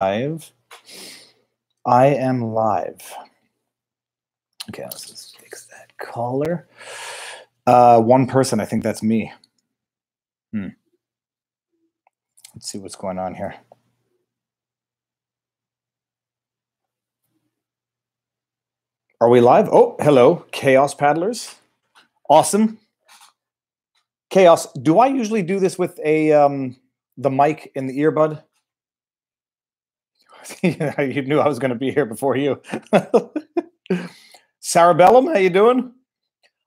live. I am live. Okay, let's just fix that caller. One person, I think that's me. Let's see what's going on here. Are we live? Oh, hello, Chaos Paddlers. Awesome. Chaos, do I usually do this with a the mic in the earbud? You knew I was going to be here before you. Sarabellum, how you doing?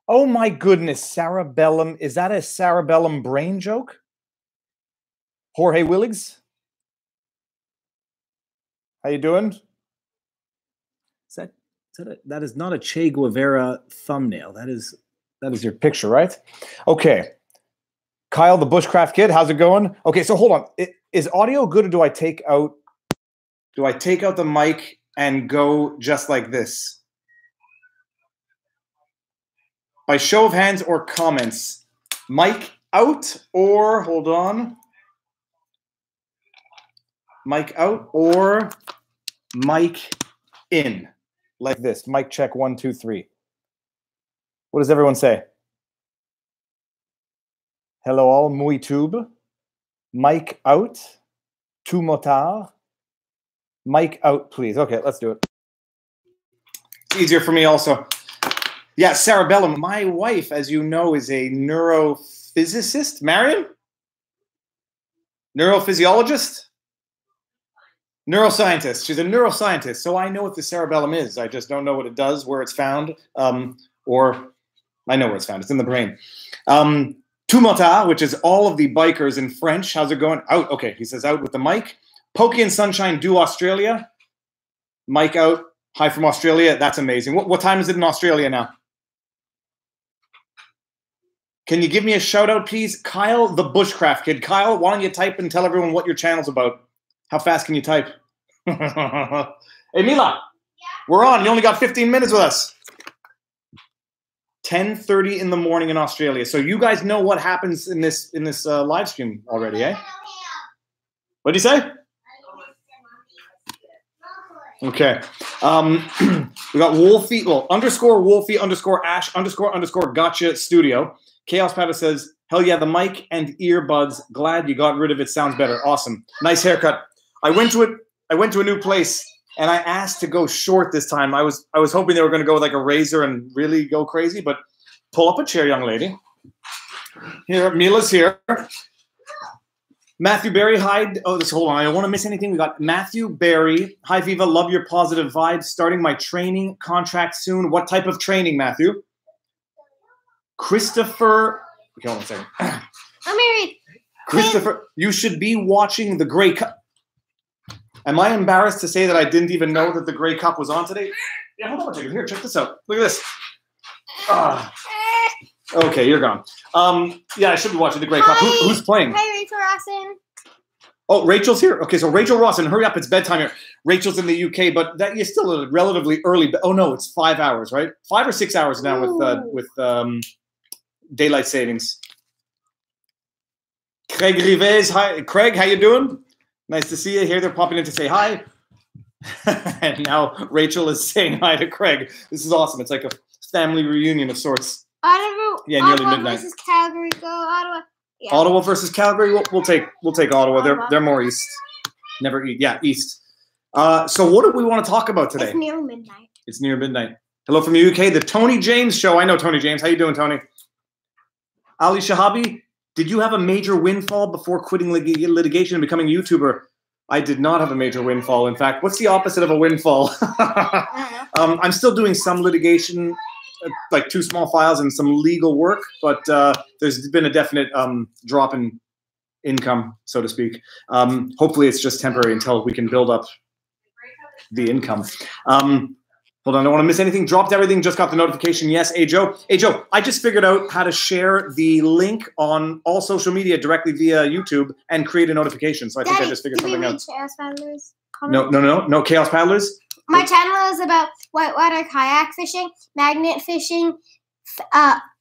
Oh my goodness, Sarabellum. Is that a Sarabellum brain joke? Jorge Willigs? How you doing? That is not a Che Guevara thumbnail. That is your picture, right? Okay. Kyle, the Bushcraft Kid, how's it going? Okay, so hold on. Is audio good, or do I take out the mic and go just like this? By show of hands or comments, mic out or hold on. Mic out or mic in, like this. Mic check 1, 2, 3. What does everyone say? Hello all, muy tube. Mic out. Tout motard. Mic out, please. Okay, let's do it. It's easier for me also. Yeah, Sarabellum. My wife, as you know, is a neurophysicist. Marion? Neurophysiologist? Neuroscientist. She's a neuroscientist, so I know what the cerebellum is. I just don't know what it does, where it's found, or I know where it's found. It's in the brain. Tumota, which is all of the bikers in French. How's it going? Out. Okay, he says out with the mic. Pokey and Sunshine do Australia. Mic out. Hi from Australia. That's amazing. What time is it in Australia now? Can you give me a shout out, please? Kyle, the Bushcraft Kid. Kyle, why don't you type and tell everyone what your channel's about? How fast can you type? Hey, Mila. Yeah. We're on. You only got 15 minutes with us. 10:30 in the morning in Australia. So you guys know what happens in this live stream already, eh? What'd you say? Okay. We got Wolfie, well, underscore Wolfie, underscore Ash, underscore gotcha studio. Chaos Pata says, hell yeah, the mic and earbuds. Glad you got rid of it. Sounds better. Awesome. Nice haircut. I went to a new place and I asked to go short this time. I was hoping they were going to go with like a razor and really go crazy, but pull up a chair, young lady. Here, Mila's here. Matthew Berry, hi. Oh, hold on. I don't want to miss anything. We got Matthew Berry. Hi, Viva. Love your positive vibes. Starting my training contract soon. What type of training, Matthew? Christopher. Okay, hold on a second. I'm married. Christopher, you should be watching the Grey Cup. Am I embarrassed to say that I didn't even know that the Grey Cup was on today? Yeah, hold on a second. Here, check this out. Look at this. Okay, you're gone. Yeah, I should be watching the Grey Cup. Who's playing? Hi, Rachel Rawson. Oh, Rachel's here? Okay, so Rachel Rawson, hurry up. It's bedtime here. Rachel's in the UK, but that is still a relatively early. Oh, no, it's 5 hours, right? 5 or 6 hours now with daylight savings. Craig Rives. Hi, Craig, how you doing? Nice to see you here. They're popping in to say hi. And now Rachel is saying hi to Craig. This is awesome. It's like a family reunion of sorts. Nearly midnight. Versus Calgary. Go Ottawa. Yeah. Ottawa versus Calgary. We'll take Ottawa. They're more east. Never east. Yeah, east. So what do we want to talk about today? It's near midnight. It's near midnight. Hello from the UK. The Tony James Show. I know Tony James. How you doing, Tony? Ali Shahabi. Did you have a major windfall before quitting litigation and becoming a YouTuber? I did not have a major windfall. In fact, what's the opposite of a windfall? I'm still doing some litigation, like 2 small files and some legal work, but there's been a definite drop in income, so to speak. Hopefully it's just temporary until we can build up the income. Hold on, I don't want to miss anything. Dropped everything, just got the notification. Yes, hey Joe. Hey Joe, I just figured out how to share the link on all social media directly via YouTube and create a notification. So I think I just figured something out. Chaos Paddlers? No Chaos Paddlers? My channel is about whitewater kayak fishing, magnet fishing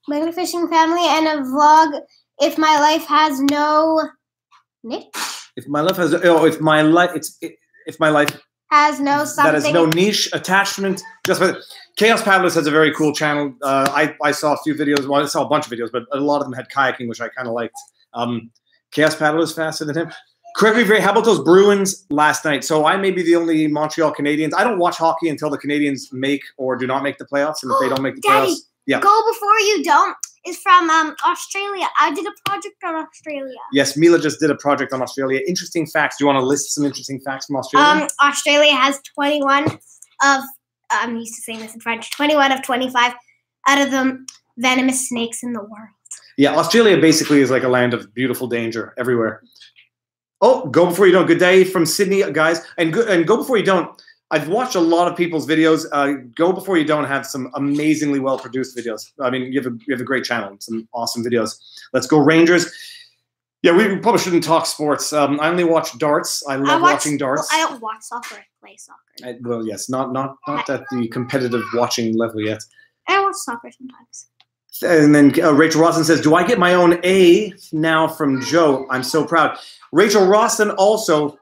family, and a vlog if my life has no niche. If my life has if my life has no something. That has no niche attachment. Just for Chaos Paddlers has a very cool channel. I saw a few videos. Well, I saw a bunch of videos, but a lot of them had kayaking, which I kind of liked. Chaos Paddlers faster than him. Correct me, Ray. How about those Bruins last night? So I may be the only Montreal Canadiens. I don't watch hockey until the Canadiens make or do not make the playoffs, and if they don't make the Daddy, playoffs, yeah. Go before you don't is from Australia. I did a project on Australia. Yes, Mila just did a project on Australia. Interesting facts. Do you want to list some interesting facts from Australia? Australia has 21 of, I'm used to saying this in French, 21 of 25 out of the venomous snakes in the world. Yeah, Australia basically is like a land of beautiful danger everywhere. Oh, go before you don't. Good day from Sydney, guys. And go before you don't. I've watched a lot of people's videos. Go before you don't have some amazingly well-produced videos. I mean, you have a great channel, some awesome videos. Let's go Rangers. Yeah, we probably shouldn't talk sports. I only watch darts. I love watching darts. Well, I don't watch soccer. I play soccer. Well, yes, not at the competitive watching level yet. I watch soccer sometimes. And then Rachel Rosson says, "Do I get my own A now from Joe? I'm so proud." Rachel Rosson also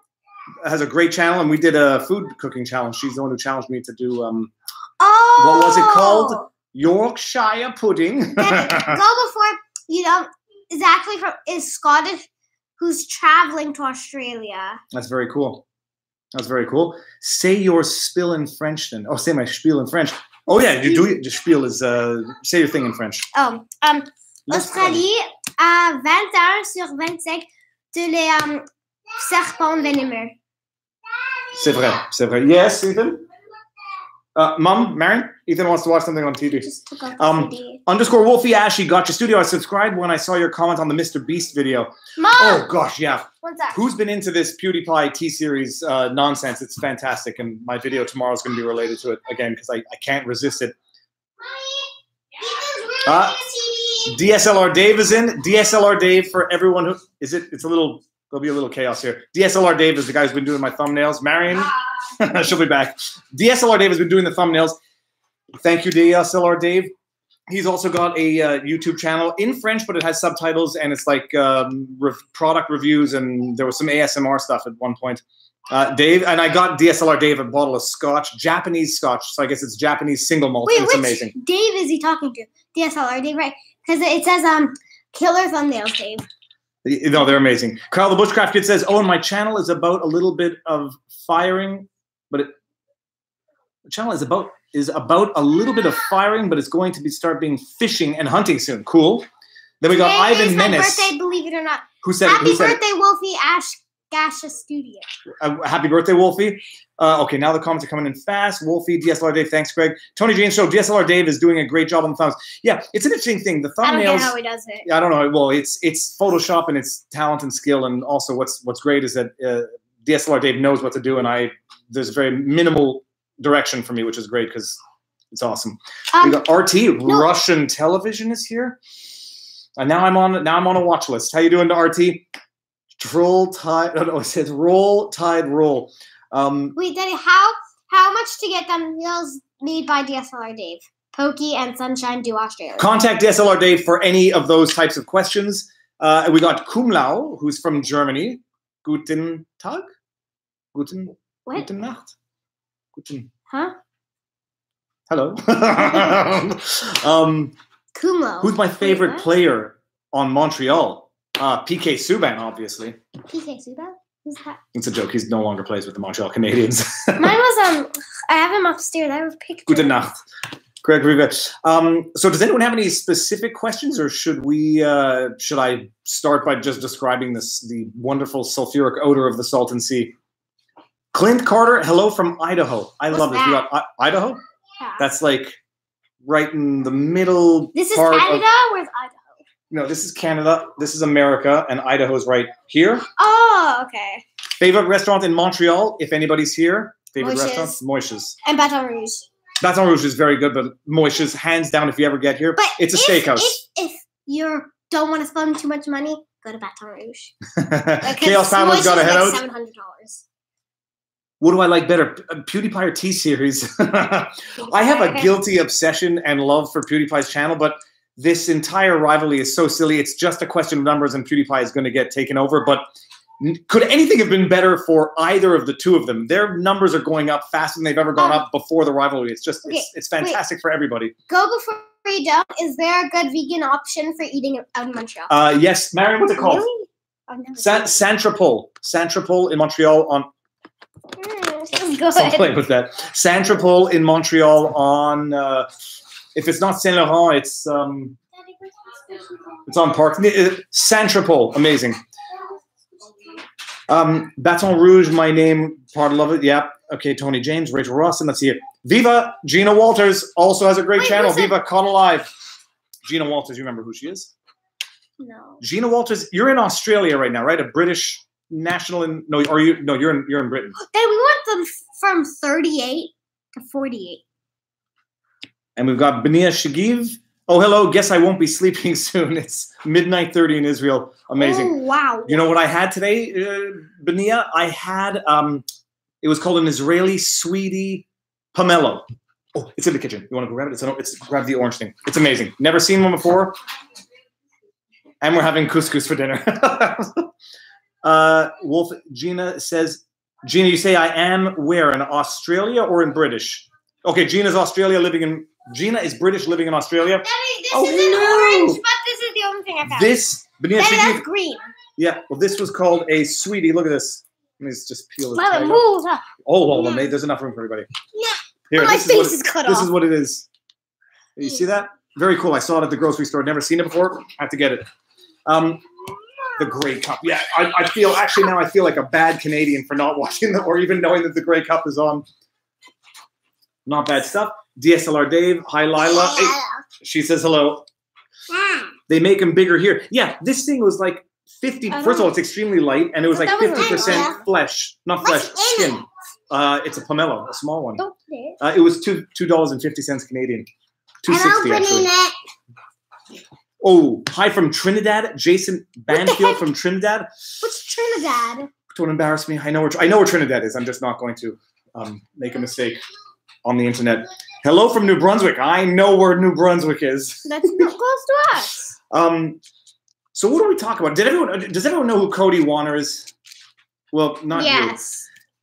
has a great channel, and we did a food cooking challenge. She's the one who challenged me to do what was it called? Yorkshire pudding. Go before you don't. Is actually is Scottish, who's traveling to Australia. That's very cool. That's very cool. Say your spiel in French then. Oh, say my spiel in French. Oh yeah, you do it. The spiel is say your thing in French. Oh, Australie a 21 sur 25 de les serpents venimeux. C'est vrai, c'est vrai. Yes, Ethan? Mom, Marion? Ethan wants to watch something on TV. Just took off the CD. Underscore Wolfie Ashy got your studio. I subscribed when I saw your comment on the Mr. Beast video. Mom! Oh gosh, yeah. What's that? Who's been into this PewDiePie T-Series nonsense? It's fantastic, and my video tomorrow is going to be related to it again because I can't resist it. DSLR Dave is in. DSLR Dave for everyone who is it. It's a little. There'll be a little chaos here. DSLR Dave is the guy who's been doing my thumbnails. Marion, she'll be back. DSLR Dave has been doing the thumbnails. Thank you, DSLR Dave. He's also got a YouTube channel in French, but it has subtitles, and it's like product reviews, and there was some ASMR stuff at one point. Dave, and I got DSLR Dave a bottle of scotch, Japanese scotch, so I guess it's Japanese single malt. Wait, it's amazing. Dave is he talking to? DSLR Dave, right? Because it says killer thumbnails, Dave. No, they're amazing. Carl the Bushcraft Kid says, "Oh, and my channel is about a little bit of firing, but the channel is about a little bit of firing, but it's going to start being fishing and hunting soon." Cool. Then we got Ivan Menace. It's my birthday, believe it or not. Who said Happy it? Who birthday, Wolfie Gasha Studio. Happy birthday, Wolfie. Okay, now the comments are coming in fast. Wolfie, DSLR Dave, thanks, Greg. Tony James Show, DSLR Dave is doing a great job on the thumbs. Yeah, it's an interesting thing. The thumbnails. I don't know how he does it. Yeah, I don't know. Well, it's Photoshop and it's talent and skill, and also what's great is that DSLR Dave knows what to do, and there's very minimal direction for me, which is great because it's awesome. We got RT, Russian television is here, and now I'm on a watch list. How you doing, to RT? Troll Tide. Oh, no, it says Roll Tide Roll. Wait, Daddy, how much to get thumbnails made by DSLR Dave? Pokey and Sunshine do Australia. Contact DSLR Dave for any of those types of questions. We got Kumlau, who's from Germany. Guten Tag? Guten Nacht? Guten. Huh? Hello. Kumlau. Who's my favorite player on Montreal? PK Subban, obviously. PK Subban? Who's that? It's a joke. He no longer plays with the Montreal Canadiens. Mine was I have him upstairs. I have a picture. Guten Nacht. Greg Riga. So does anyone have any specific questions, or should I start by just describing the wonderful sulfuric odor of the Salton Sea? Clint Carter, hello from Idaho. I love this. We got Idaho? Yeah. That's like right in the middle. This is Canada? Where's Idaho? No, this is Canada. This is America, and Idaho's right here. Oh, okay. Favorite restaurant in Montreal, if anybody's here. Favorite Moishes. restaurant? Moishes. And Baton Rouge. Baton Rouge is very good, but Moishes, hands down, if you ever get here. But it's a steakhouse. If you don't want to spend too much money, go to Baton Rouge. Chaos Paddler's got to head out. $700. What do I like better, PewDiePie or T-Series? I have a guilty obsession and love for PewDiePie's channel, but this entire rivalry is so silly. It's just a question of numbers, and PewDiePie is going to get taken over. But Could anything have been better for either of the two of them? Their numbers are going up faster than they've ever gone up before the rivalry. It's just, it's fantastic for everybody. Go before you don't. Is there a good vegan option for eating out in Montreal? Yes, Marion, what's it called? Really? Centropole in Montreal on. Go I'm ahead. playing with that. Centropole in Montreal on. If it's not Saint Laurent, it's on Park. Centropole, amazing. Baton Rouge, my name, part of it. Yeah. Okay, Tony James, Rachel Ross, and let's see it. Viva Gina Walters also has a great channel. Viva Caught Alive. Gina Walters, you remember who she is? No. Gina Walters, you're in Australia right now, right? A British national. No, are you? No, you're in Britain. Then we want them from 38 to 48. And we've got Benia Shagiv. Oh, hello. Guess I won't be sleeping soon. It's midnight 30 in Israel. Amazing. Oh, wow. You know what I had today, Benia? I had it was called an Israeli sweetie pomelo. Oh, it's in the kitchen. You want to go grab it? It's grab the orange thing. It's amazing. Never seen one before. And we're having couscous for dinner. Wolf Gina says, Gina, you say I am where? In Australia or in British? Okay, Gina's Australia living in. Gina is British living in Australia. Daddy, this isn't orange, but this is the only thing I found. Daddy, that's green. Yeah, well, this was called a sweetie. Look at this. Let me just peel it. Let it move. Oh, hold on. There's enough room for everybody. Yeah. Here, my face is cut off. This is what it is. You see that? Very cool. I saw it at the grocery store. Never seen it before. I have to get it. The Grey Cup. Yeah, I feel like a bad Canadian for not watching or even knowing that the Grey Cup is on. Not bad stuff. DSLR Dave. Hi, Lila. Hey, she says hello. They make them bigger here. Yeah, this thing was like 50. First of all, it's extremely light, and it was like 50% flesh. Not flesh, skin. It's a pomelo, a small one. It was $2.50 Canadian. $2.60 actually. Oh, hi from Trinidad, Jason Banfield from Trinidad. What's Trinidad? Don't embarrass me. I know where Trinidad is. I'm just not going to make a mistake on the internet. Hello from New Brunswick. I know where New Brunswick is. That's not close to us. So what do we talk about? Does everyone know who Cody Warner is? Well, not you.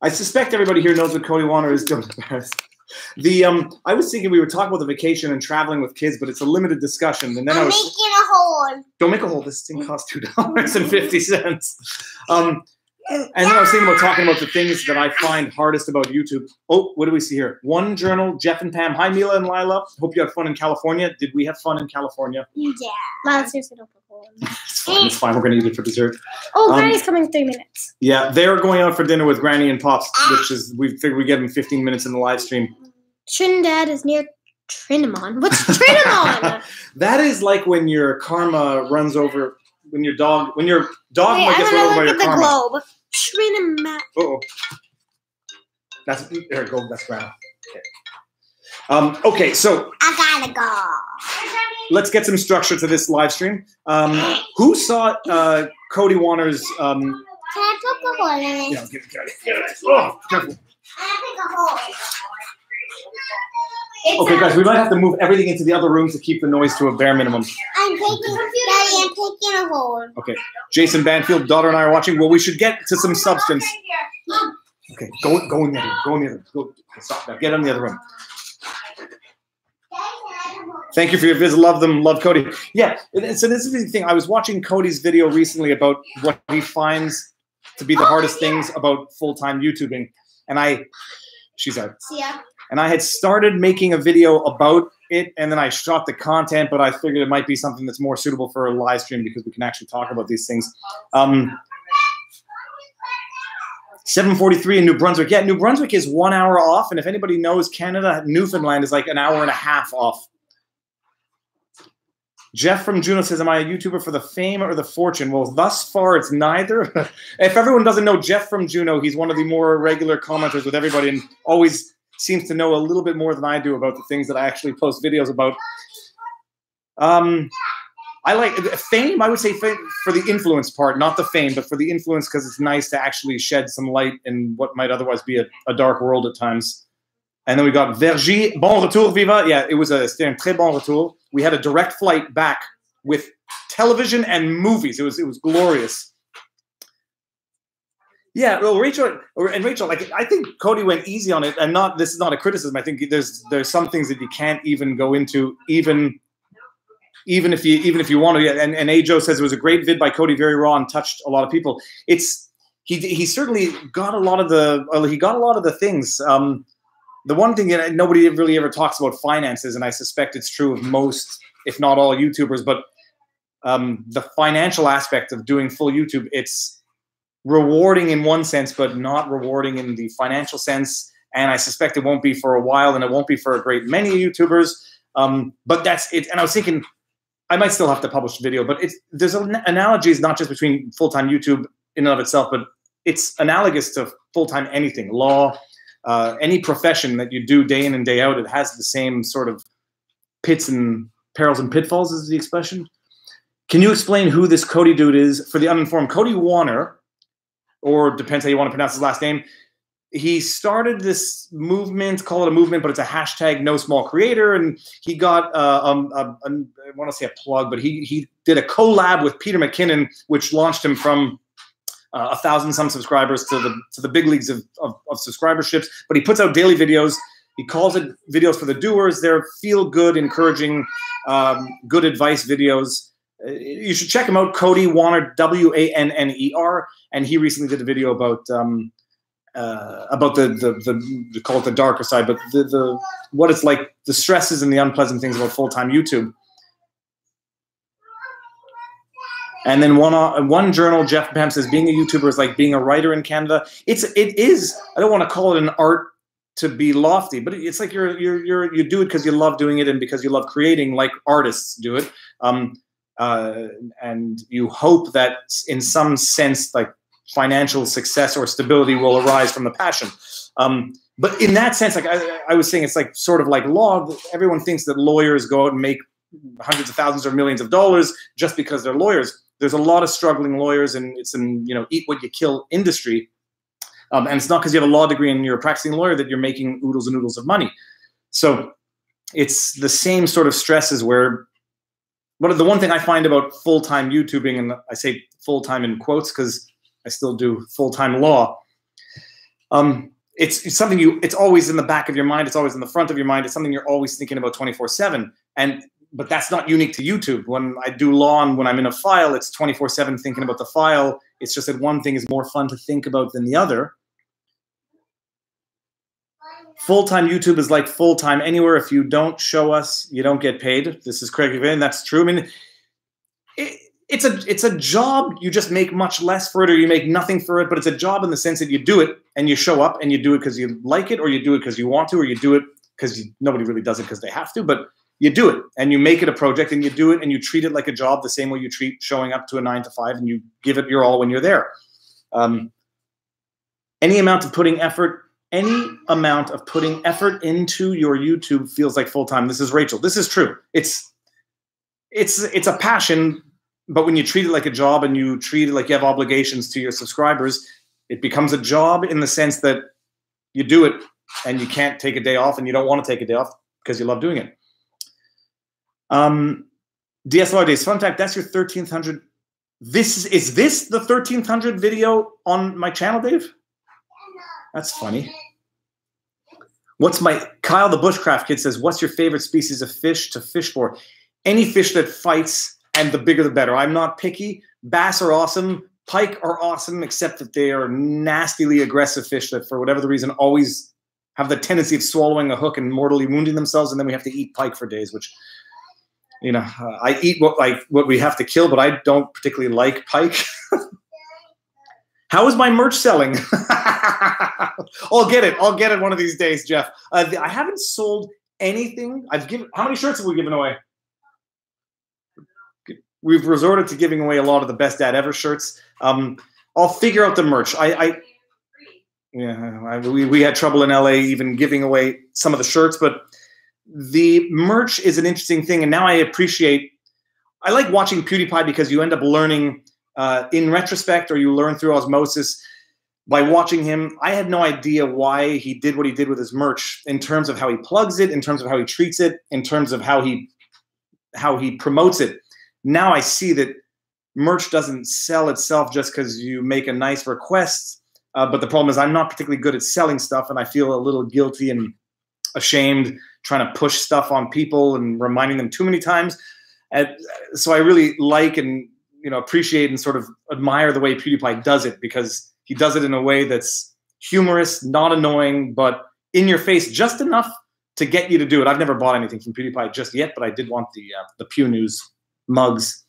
I suspect everybody here knows what Cody Warner is. Don't embarrass. I was thinking we were talking about the vacation and traveling with kids, but it's a limited discussion. And then I'm making a hole. Don't make a hole. This thing costs $2.50. And then I was thinking about talking about the things that I find hardest about YouTube. Oh, what do we see here? One Journal, Jeff and Pam. Hi, Mila and Lila. Hope you had fun in California. Did we have fun in California? Yeah. Lila, seriously, don't put hole. It's fine. It's fine. We're going to eat it for dessert. Oh, Granny's coming in 3 minutes. Yeah, they're going out for dinner with Granny and Pops, which is, we figured we'd get them 15 minutes in the live stream. Trinidad is near Trinamon. What's Trinamon? That is like when your karma runs over, when your dog might get run over by your karma. Globe. Trinamon. Uh-oh. There we go. That's ground. Okay. Okay, so I gotta go. Let's get some structure to this live stream. Who saw Cody Warner's? Can I poke a hole in it? Yeah, get it. Oh, careful. I pick a hole. Okay, guys, we might have to move everything into the other rooms to keep the noise to a bare minimum. I'm taking a hole. Okay, Jason Banfield, daughter and I are watching. Well, we should get to some substance. Okay, go in the other room. Go in the other room. Go. Stop now. Get in the other room. Thank you for your visit. Love them. Love Cody. Yeah, so this is the thing. I was watching Cody's video recently about what he finds to be the hardest things about full-time YouTubing. And she's out. Yeah. And I had started making a video about it, and then I shot the content, but I figured it might be something that's more suitable for a live stream because we can actually talk about these things. 7:43 in New Brunswick. Yeah, New Brunswick is 1 hour off, and if anybody knows, Canada, Newfoundland is like an hour and a half off. Jeff from Juneau says, am I a YouTuber for the fame or the fortune? Well, thus far, it's neither. If everyone doesn't know Jeff from Juneau, he's one of the more regular commenters with everybody and always seems to know a little bit more than I do about the things that I actually post videos about. I like fame. I would say fame for the influence part, not the fame, but for the influence because it's nice to actually shed some light in what might otherwise be a dark world at times. And then we got Vergy. Bon retour, Viva. Yeah, c'était un très bon retour. We had a direct flight back with television and movies. It was glorious. Yeah, well, Rachel, like I think Cody went easy on it, and this is not a criticism. I think there's some things that you can't even go into, even if you want to. And Ajo says it was a great vid by Cody, very raw and touched a lot of people. He certainly got a lot of the things. The one thing that nobody really ever talks about finances, and I suspect it's true of most, if not all, YouTubers, but the financial aspect of doing full YouTube, it's rewarding in one sense, but not rewarding in the financial sense. And I suspect it won't be for a while, and it won't be for a great many YouTubers. But that's it. And I was thinking, I might still have to publish a video, but there's analogies not just between full-time YouTube in and of itself, but it's analogous to full-time anything, law, any profession that you do day in and day out. It has the same sort of perils and pitfalls is the expression. Can you explain who this Cody dude is for the uninformed? Cody Warner, or depends how you want to pronounce his last name. He started this movement, call it a movement, but it's a hashtag no small creator. And he got, I want to say a plug, but he did a collab with Peter McKinnon, which launched him from 1,000 some subscribers to the big leagues of subscriberships. But he puts out daily videos. He calls it videos for the doers. They're feel good, encouraging, good advice videos. You should check him out, Cody Wanner, Wanner, and he recently did a video about the call it the darker side, but the what it's like, the stresses and the unpleasant things about full-time YouTube. And then one journal, Jeff Pam says, being a YouTuber is like being a writer in Canada. It is. I don't want to call it an art to be lofty, but it's like you do it because you love doing it and because you love creating, like artists do it. And you hope that in some sense, like financial success or stability will arise from the passion. But in that sense, like I was saying, it's like sort of like law. Everyone thinks that lawyers go out and make hundreds of thousands or millions of dollars just because they're lawyers. There's a lot of struggling lawyers, and it's an eat what you kill industry. And it's not because you have a law degree and you're a practicing lawyer that you're making oodles and oodles of money. So it's the same sort of stresses where. But the one thing I find about full-time YouTubing, and I say full-time in quotes because I still do full-time law, it's something it's always in the back of your mind. It's always in the front of your mind. It's something you're always thinking about 24/7. But that's not unique to YouTube. When I do law and when I'm in a file, it's 24/7 thinking about the file. It's just that one thing is more fun to think about than the other. Full-time YouTube is like full-time anywhere. If you don't show us, you don't get paid. This is Craig Van. That's true. I mean, it's a job. You just make much less for it, or you make nothing for it. But it's a job in the sense that you do it and you show up and you do it because you like it, or you do it because you want to, or you do it because nobody really does it because they have to. But you do it and you make it a project and you do it and you treat it like a job the same way you treat showing up to a 9 to 5, and you give it your all when you're there. Any amount of putting effort into your YouTube feels like full-time. This is Rachel. This is true. It's a passion, but when you treat it like a job and you treat it like you have obligations to your subscribers, it becomes a job in the sense that you do it and you can't take a day off, and you don't want to take a day off because you love doing it. DSLR Days. Fun fact, that's your 1300. Is this the 1300 video on my channel, Dave? That's funny. Kyle the Bushcraft Kid says, what's your favorite species of fish to fish for? Any fish that fights, and the bigger the better. I'm not picky. Bass are awesome. Pike are awesome, except that they are nastily aggressive fish that, for whatever the reason, always have the tendency of swallowing a hook and mortally wounding themselves, and then we have to eat pike for days, which, I eat what we have to kill, but I don't particularly like pike. How is my merch selling? I'll get it one of these days, Jeff. I haven't sold anything. How many shirts have we given away? We've resorted to giving away a lot of the Best Dad Ever shirts. I'll figure out the merch. We had trouble in LA even giving away some of the shirts, but the merch is an interesting thing. And now I like watching PewDiePie because you end up learning in retrospect, or you learn through osmosis by watching him. I had no idea why he did what he did with his merch, in terms of how he plugs it, in terms of how he treats it, in terms of how he promotes it. Now I see that merch doesn't sell itself just because you make a nice request. But the problem is I'm not particularly good at selling stuff, and I feel a little guilty and ashamed trying to push stuff on people and reminding them too many times. And so I really like and appreciate and sort of admire the way PewDiePie does it, because he does it in a way that's humorous, not annoying, but in your face just enough to get you to do it. I've never bought anything from PewDiePie just yet, but I did want the Pew News mugs.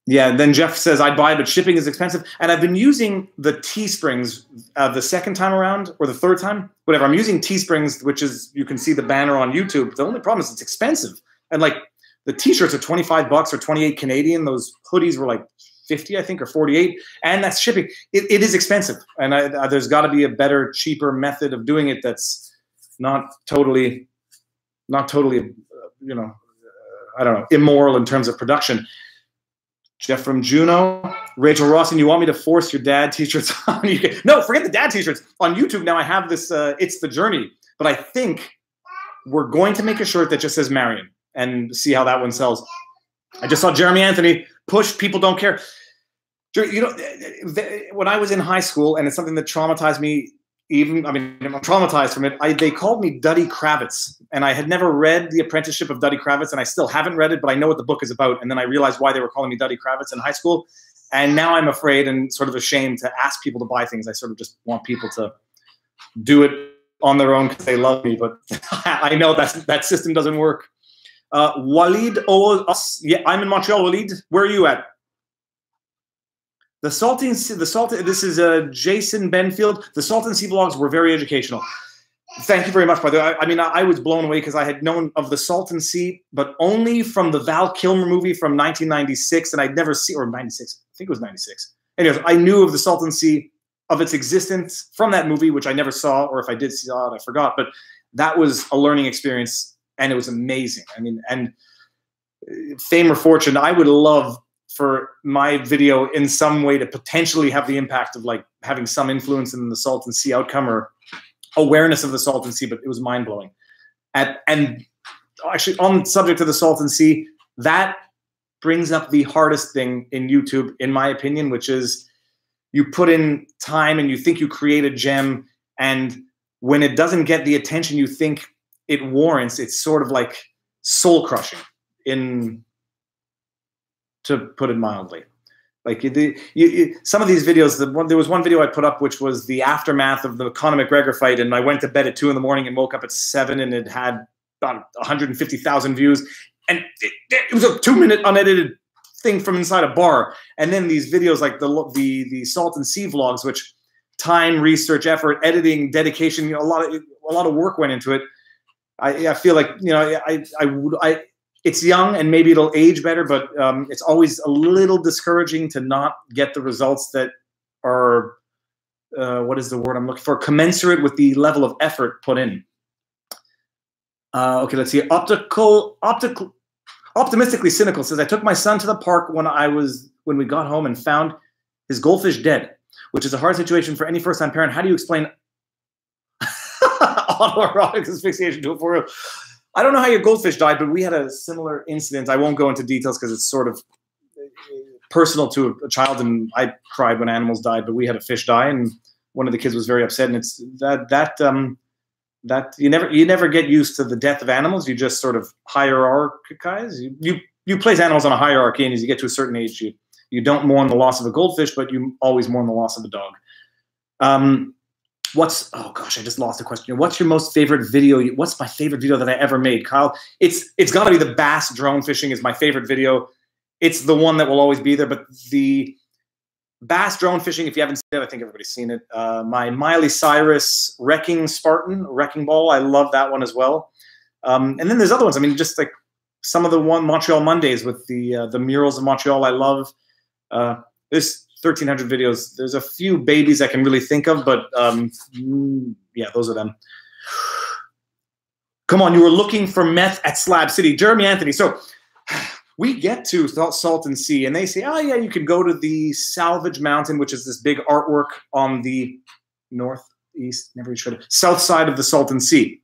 Yeah, then Jeff says, I'd buy it, but shipping is expensive. And I've been using the Teesprings the second time around, or the third time, whatever. I'm using Teesprings, which is, you can see the banner on YouTube. The only problem is it's expensive. And like the t-shirts are $25 or 28 Canadian. Those hoodies were like 50, I think, or 48. And that's shipping. It is expensive. And there's got to be a better, cheaper method of doing it that's not totally, I don't know, immoral in terms of production. Jeff from Juneau. Rachel Rawson, you want me to force your dad t-shirts on you? No, forget the dad t-shirts. On YouTube now I have this, It's the Journey. But I think we're going to make a shirt that just says Marion and see how that one sells. I just saw Jeremy Anthony push People Don't Care. When I was in high school, and it's something that traumatized me, I'm traumatized from it. They called me Duddy Kravitz, and I had never read The Apprenticeship of Duddy Kravitz, and I still haven't read it, but I know what the book is about. And then I realized why they were calling me Duddy Kravitz in high school. And now I'm afraid and sort of ashamed to ask people to buy things. I sort of just want people to do it on their own because they love me. But I know that system doesn't work. Walid, yeah, I'm in Montreal. Walid, where are you at? The Salton. This is Jason Benfield. The Salton Sea vlogs were very educational. Thank you very much, by the way. I was blown away because I had known of the Salton Sea, but only from the Val Kilmer movie from 1996, and I'd never seen, or 96, I think it was 96. Anyways, I knew of the Salton Sea, of its existence from that movie, which I never saw, or if I did see it, I forgot. But that was a learning experience, and it was amazing. And fame or fortune, I would love for my video in some way to potentially have the impact of like having some influence in the Salton Sea outcome or awareness of the Salton Sea, but it was mind-blowing. And actually on the subject of the Salton Sea, that brings up the hardest thing in YouTube, in my opinion, which is you put in time and you think you create a gem, and when it doesn't get the attention you think it warrants, it's sort of like soul-crushing, to put it mildly. Like some of these videos, there was one video I put up which was the aftermath of the Conor McGregor fight, and I went to bed at 2 in the morning and woke up at 7, and it had about 150,000 views, and it was a 2-minute unedited thing from inside a bar. And then these videos like the Salton Sea vlogs, which time, research, effort, editing, dedication, a lot of work went into it. I feel like it's young and maybe it'll age better, but it's always a little discouraging to not get the results that are, what is the word I'm looking for? Commensurate with the level of effort put in. Okay, let's see. Optimistically cynical says, I took my son to the park when we got home and found his goldfish dead, which is a hard situation for any first-time parent. How do you explain autoerotic asphyxiation to a 4-year-old? I don't know how your goldfish died, but we had a similar incident. I won't go into details because it's sort of personal to a child, and I cried when animals died, but we had a fish die, and one of the kids was very upset. And it's that you never get used to the death of animals. You just sort of hierarchize. You place animals on a hierarchy, and as you get to a certain age, you don't mourn the loss of a goldfish, but you always mourn the loss of a dog. Oh gosh, I just lost the question. What's your most favorite video? What's my favorite video that I ever made, Kyle? It's got to be the bass drone fishing is my favorite video. It's the one that will always be there. But the bass drone fishing, if you haven't seen it, I think everybody's seen it. My Miley Cyrus wrecking ball. I love that one as well. And then there's other ones. I mean, just like some of the Montreal Mondays with the murals of Montreal. I love. There's 1,300 videos. There's a few babies I can really think of, but yeah, those are them. Come on, you were looking for meth at Slab City. Jeremy Anthony. So we get to Salton Sea, and they say, oh, yeah, you can go to the Salvage Mountain, which is this big artwork on the south side of the Salton Sea.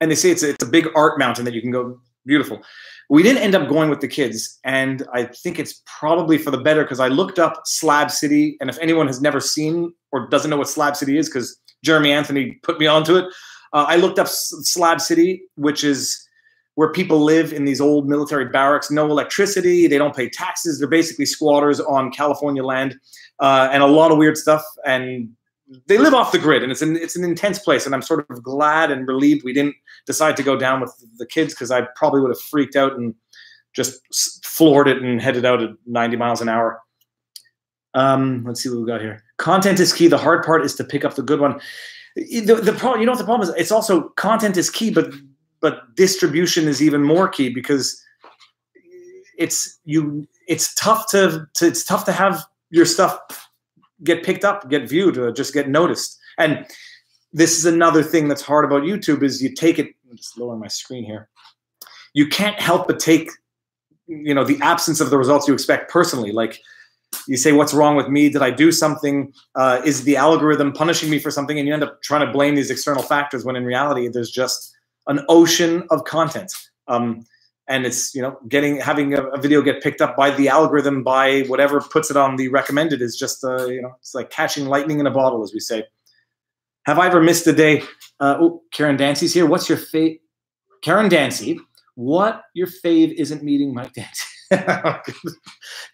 And they say it's a big art mountain that you can go Beautiful. We didn't end up going with the kids, and I think it's probably for the better because I looked up Slab City, and if anyone has never seen or doesn't know what Slab City is, because Jeremy Anthony put me onto it, I looked up Slab City, which is where people live in these old military barracks, no electricity, they don't pay taxes, they're basically squatters on California land, and a lot of weird stuff, and they live off the grid, and it's an intense place, and I'm sort of glad and relieved we didn't decide to go down with the kids because I probably would have freaked out and just floored it and headed out at 90 miles an hour. Let's see what we got here. Content is key. The hard part is to pick up the good one. The problem, you know what the problem is? It's also content is key, but distribution is even more key because it's tough to have your stuff get picked up, get viewed, or just get noticed. And this is another thing that's hard about YouTube is you take it. I'm just lowering my screen here. You can't help but take, you know, the absence of the results you expect personally. Like you say, what's wrong with me? Did I do something? Is the algorithm punishing me for something? And you end up trying to blame these external factors when in reality there's just an ocean of content. And it's, you know, having a video get picked up by the algorithm, by whatever puts it on the recommended is just, you know, it's like catching lightning in a bottle, as we say. Have I ever missed a day? Oh, Karen Dancy's here. What's your fave? Karen Dancy, what your fave isn't meeting Mike Dancy?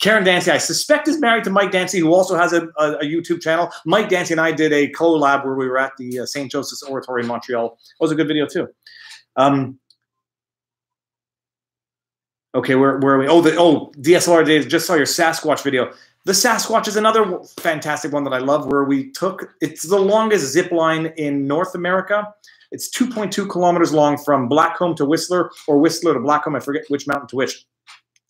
Karen Dancy, I suspect is married to Mike Dancy, who also has a YouTube channel. Mike Dancy and I did a collab where we were at the St. Joseph's Oratory in Montreal. It was a good video too. Okay, where are we? Oh, DSLR days. Just saw your Sasquatch video. The Sasquatch is another fantastic one that I love, where it's the longest zip line in North America. It's 2.2 kilometers long from Blackcomb to Whistler, or Whistler to Blackcomb. I forget which mountain to which.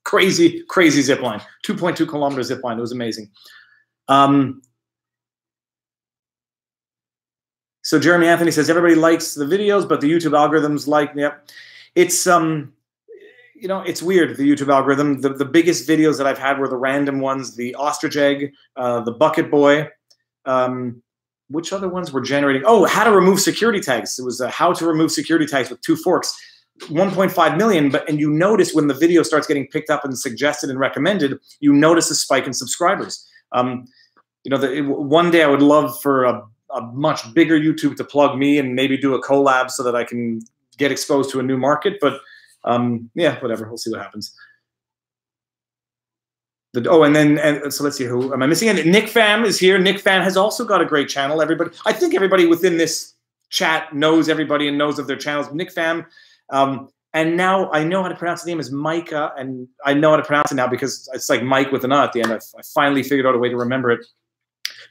Crazy, crazy zip line. 2.2 kilometer zip line. It was amazing. So Jeremy Anthony says everybody likes the videos, but the YouTube algorithms like. Yep, it's you know, it's weird, the YouTube algorithm. The biggest videos that I've had were the random ones, the ostrich egg, the bucket boy. Which other ones were generating? Oh, how to remove security tags. It was how to remove security tags with 2 forks. 1.5 million, and you notice when the video starts getting picked up and suggested and recommended, you notice a spike in subscribers. You know, one day I would love for a much bigger YouTube to plug me and maybe do a collab so that I can get exposed to a new market, but yeah, whatever. We'll see what happens. So let's see, who am I missing? And Nick Pham is here. Nick Pham has also got a great channel. I think everybody within this chat knows everybody and knows of their channels. Nick Pham, and now I know how to pronounce his name is Micah, and I know how to pronounce it now because it's like Mike with an A at the end. I finally figured out a way to remember it.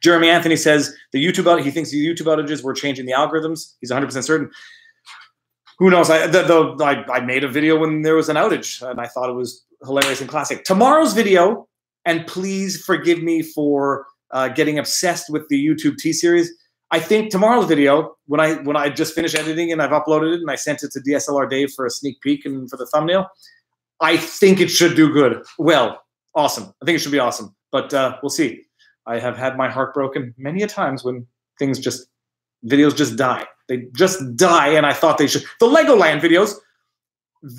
Jeremy Anthony says he thinks the YouTube outages were changing the algorithms. He's 100% certain. Who knows? I made a video when there was an outage, and I thought it was hilarious and classic. Tomorrow's video, and please forgive me for getting obsessed with the YouTube T-Series. I think tomorrow's video, when I just finished editing and I've uploaded it and I sent it to DSLR Dave for a sneak peek and for the thumbnail, I think it should do good. Well, awesome. I think it should be awesome, but we'll see. I have had my heart broken many a times when videos just die. They just die, and I thought they should. The Legoland videos,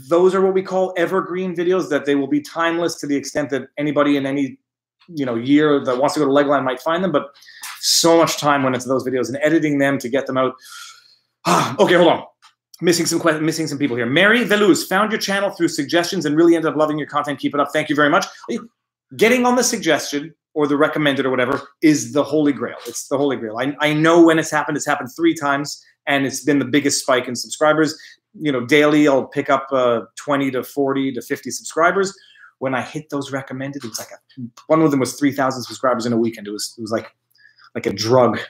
those are what we call evergreen videos, that they will be timeless to the extent that anybody in any year that wants to go to Legoland might find them, but so much time went into those videos and editing them to get them out. Okay, hold on. Missing some people here. Mary Veluz, found your channel through suggestions and really ended up loving your content. Keep it up. Thank you very much. Getting on the suggestion or the recommended or whatever is the holy grail. It's the holy grail. I know when it's happened 3 times, and it's been the biggest spike in subscribers. Daily I'll pick up 20 to 40 to 50 subscribers. When I hit those recommended, it was like one of them was 3,000 subscribers in a weekend. It was like a drug.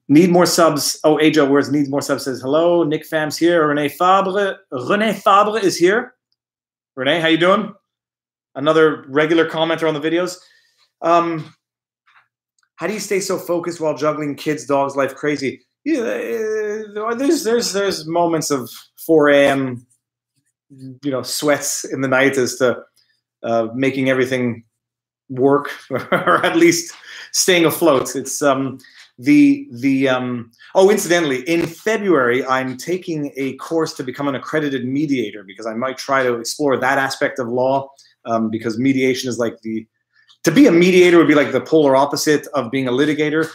Need more subs. Oh, Ajo, where's needs more subs? Says hello. Nick Pham's here. Rene Fabre is here. Rene, how you doing? Another regular commenter on the videos. How do you stay so focused while juggling kids, dogs, life crazy? Yeah, there's moments of 4 a.m. Sweats in the night as to making everything work, or at least staying afloat. It's Oh, incidentally, in February, I'm taking a course to become an accredited mediator because I might try to explore that aspect of law, because mediation is like to be a mediator would be like the polar opposite of being a litigator.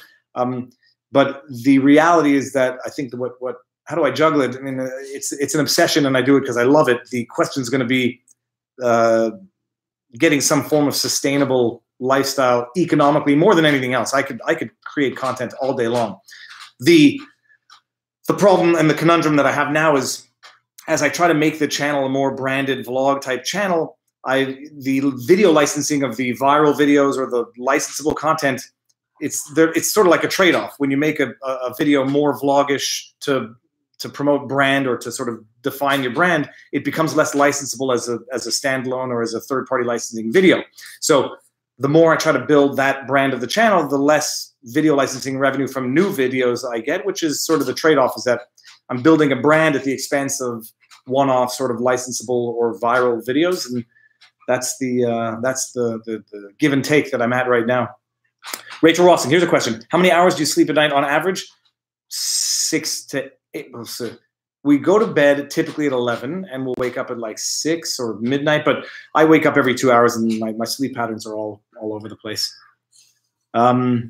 But the reality is that I think how do I juggle it? I mean, it's an obsession and I do it because I love it. The question is going to be getting some form of sustainable lifestyle economically more than anything else. I could create content all day long. The problem and the conundrum that I have now is, as I try to make the channel a more branded vlog type channel, the video licensing of the viral videos or the licensable content, it's sort of like a trade-off. When you make a video more vlogish to promote brand or to sort of define your brand, it becomes less licensable as a standalone or as a third-party licensing video. So the more I try to build that brand of the channel, the less video licensing revenue from new videos I get, which is sort of the trade-off, is that I'm building a brand at the expense of one-off sort of licensable or viral videos. And that's the give and take that I'm at right now. Rachel Rawson, here's a question. How many hours do you sleep at night on average? 6 to 8. We go to bed typically at 11 and we'll wake up at like 6 or midnight, but I wake up every 2 hours and my sleep patterns are all over the place. I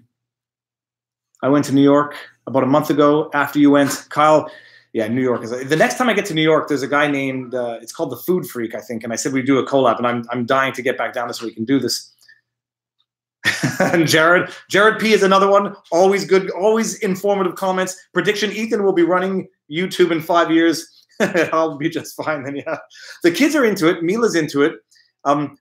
went to New York about a month ago after you went. Kyle, yeah, New York is the next time I get to New York. There's a guy named it's called the Food Freak, I think, and I said we do a collab, and I'm dying to get back down there so we can do this. And Jared P is another one. Always good, always informative comments. Prediction: Ethan will be running YouTube in 5 years. I'll be just fine then. Yeah, the kids are into it. Mila's into it.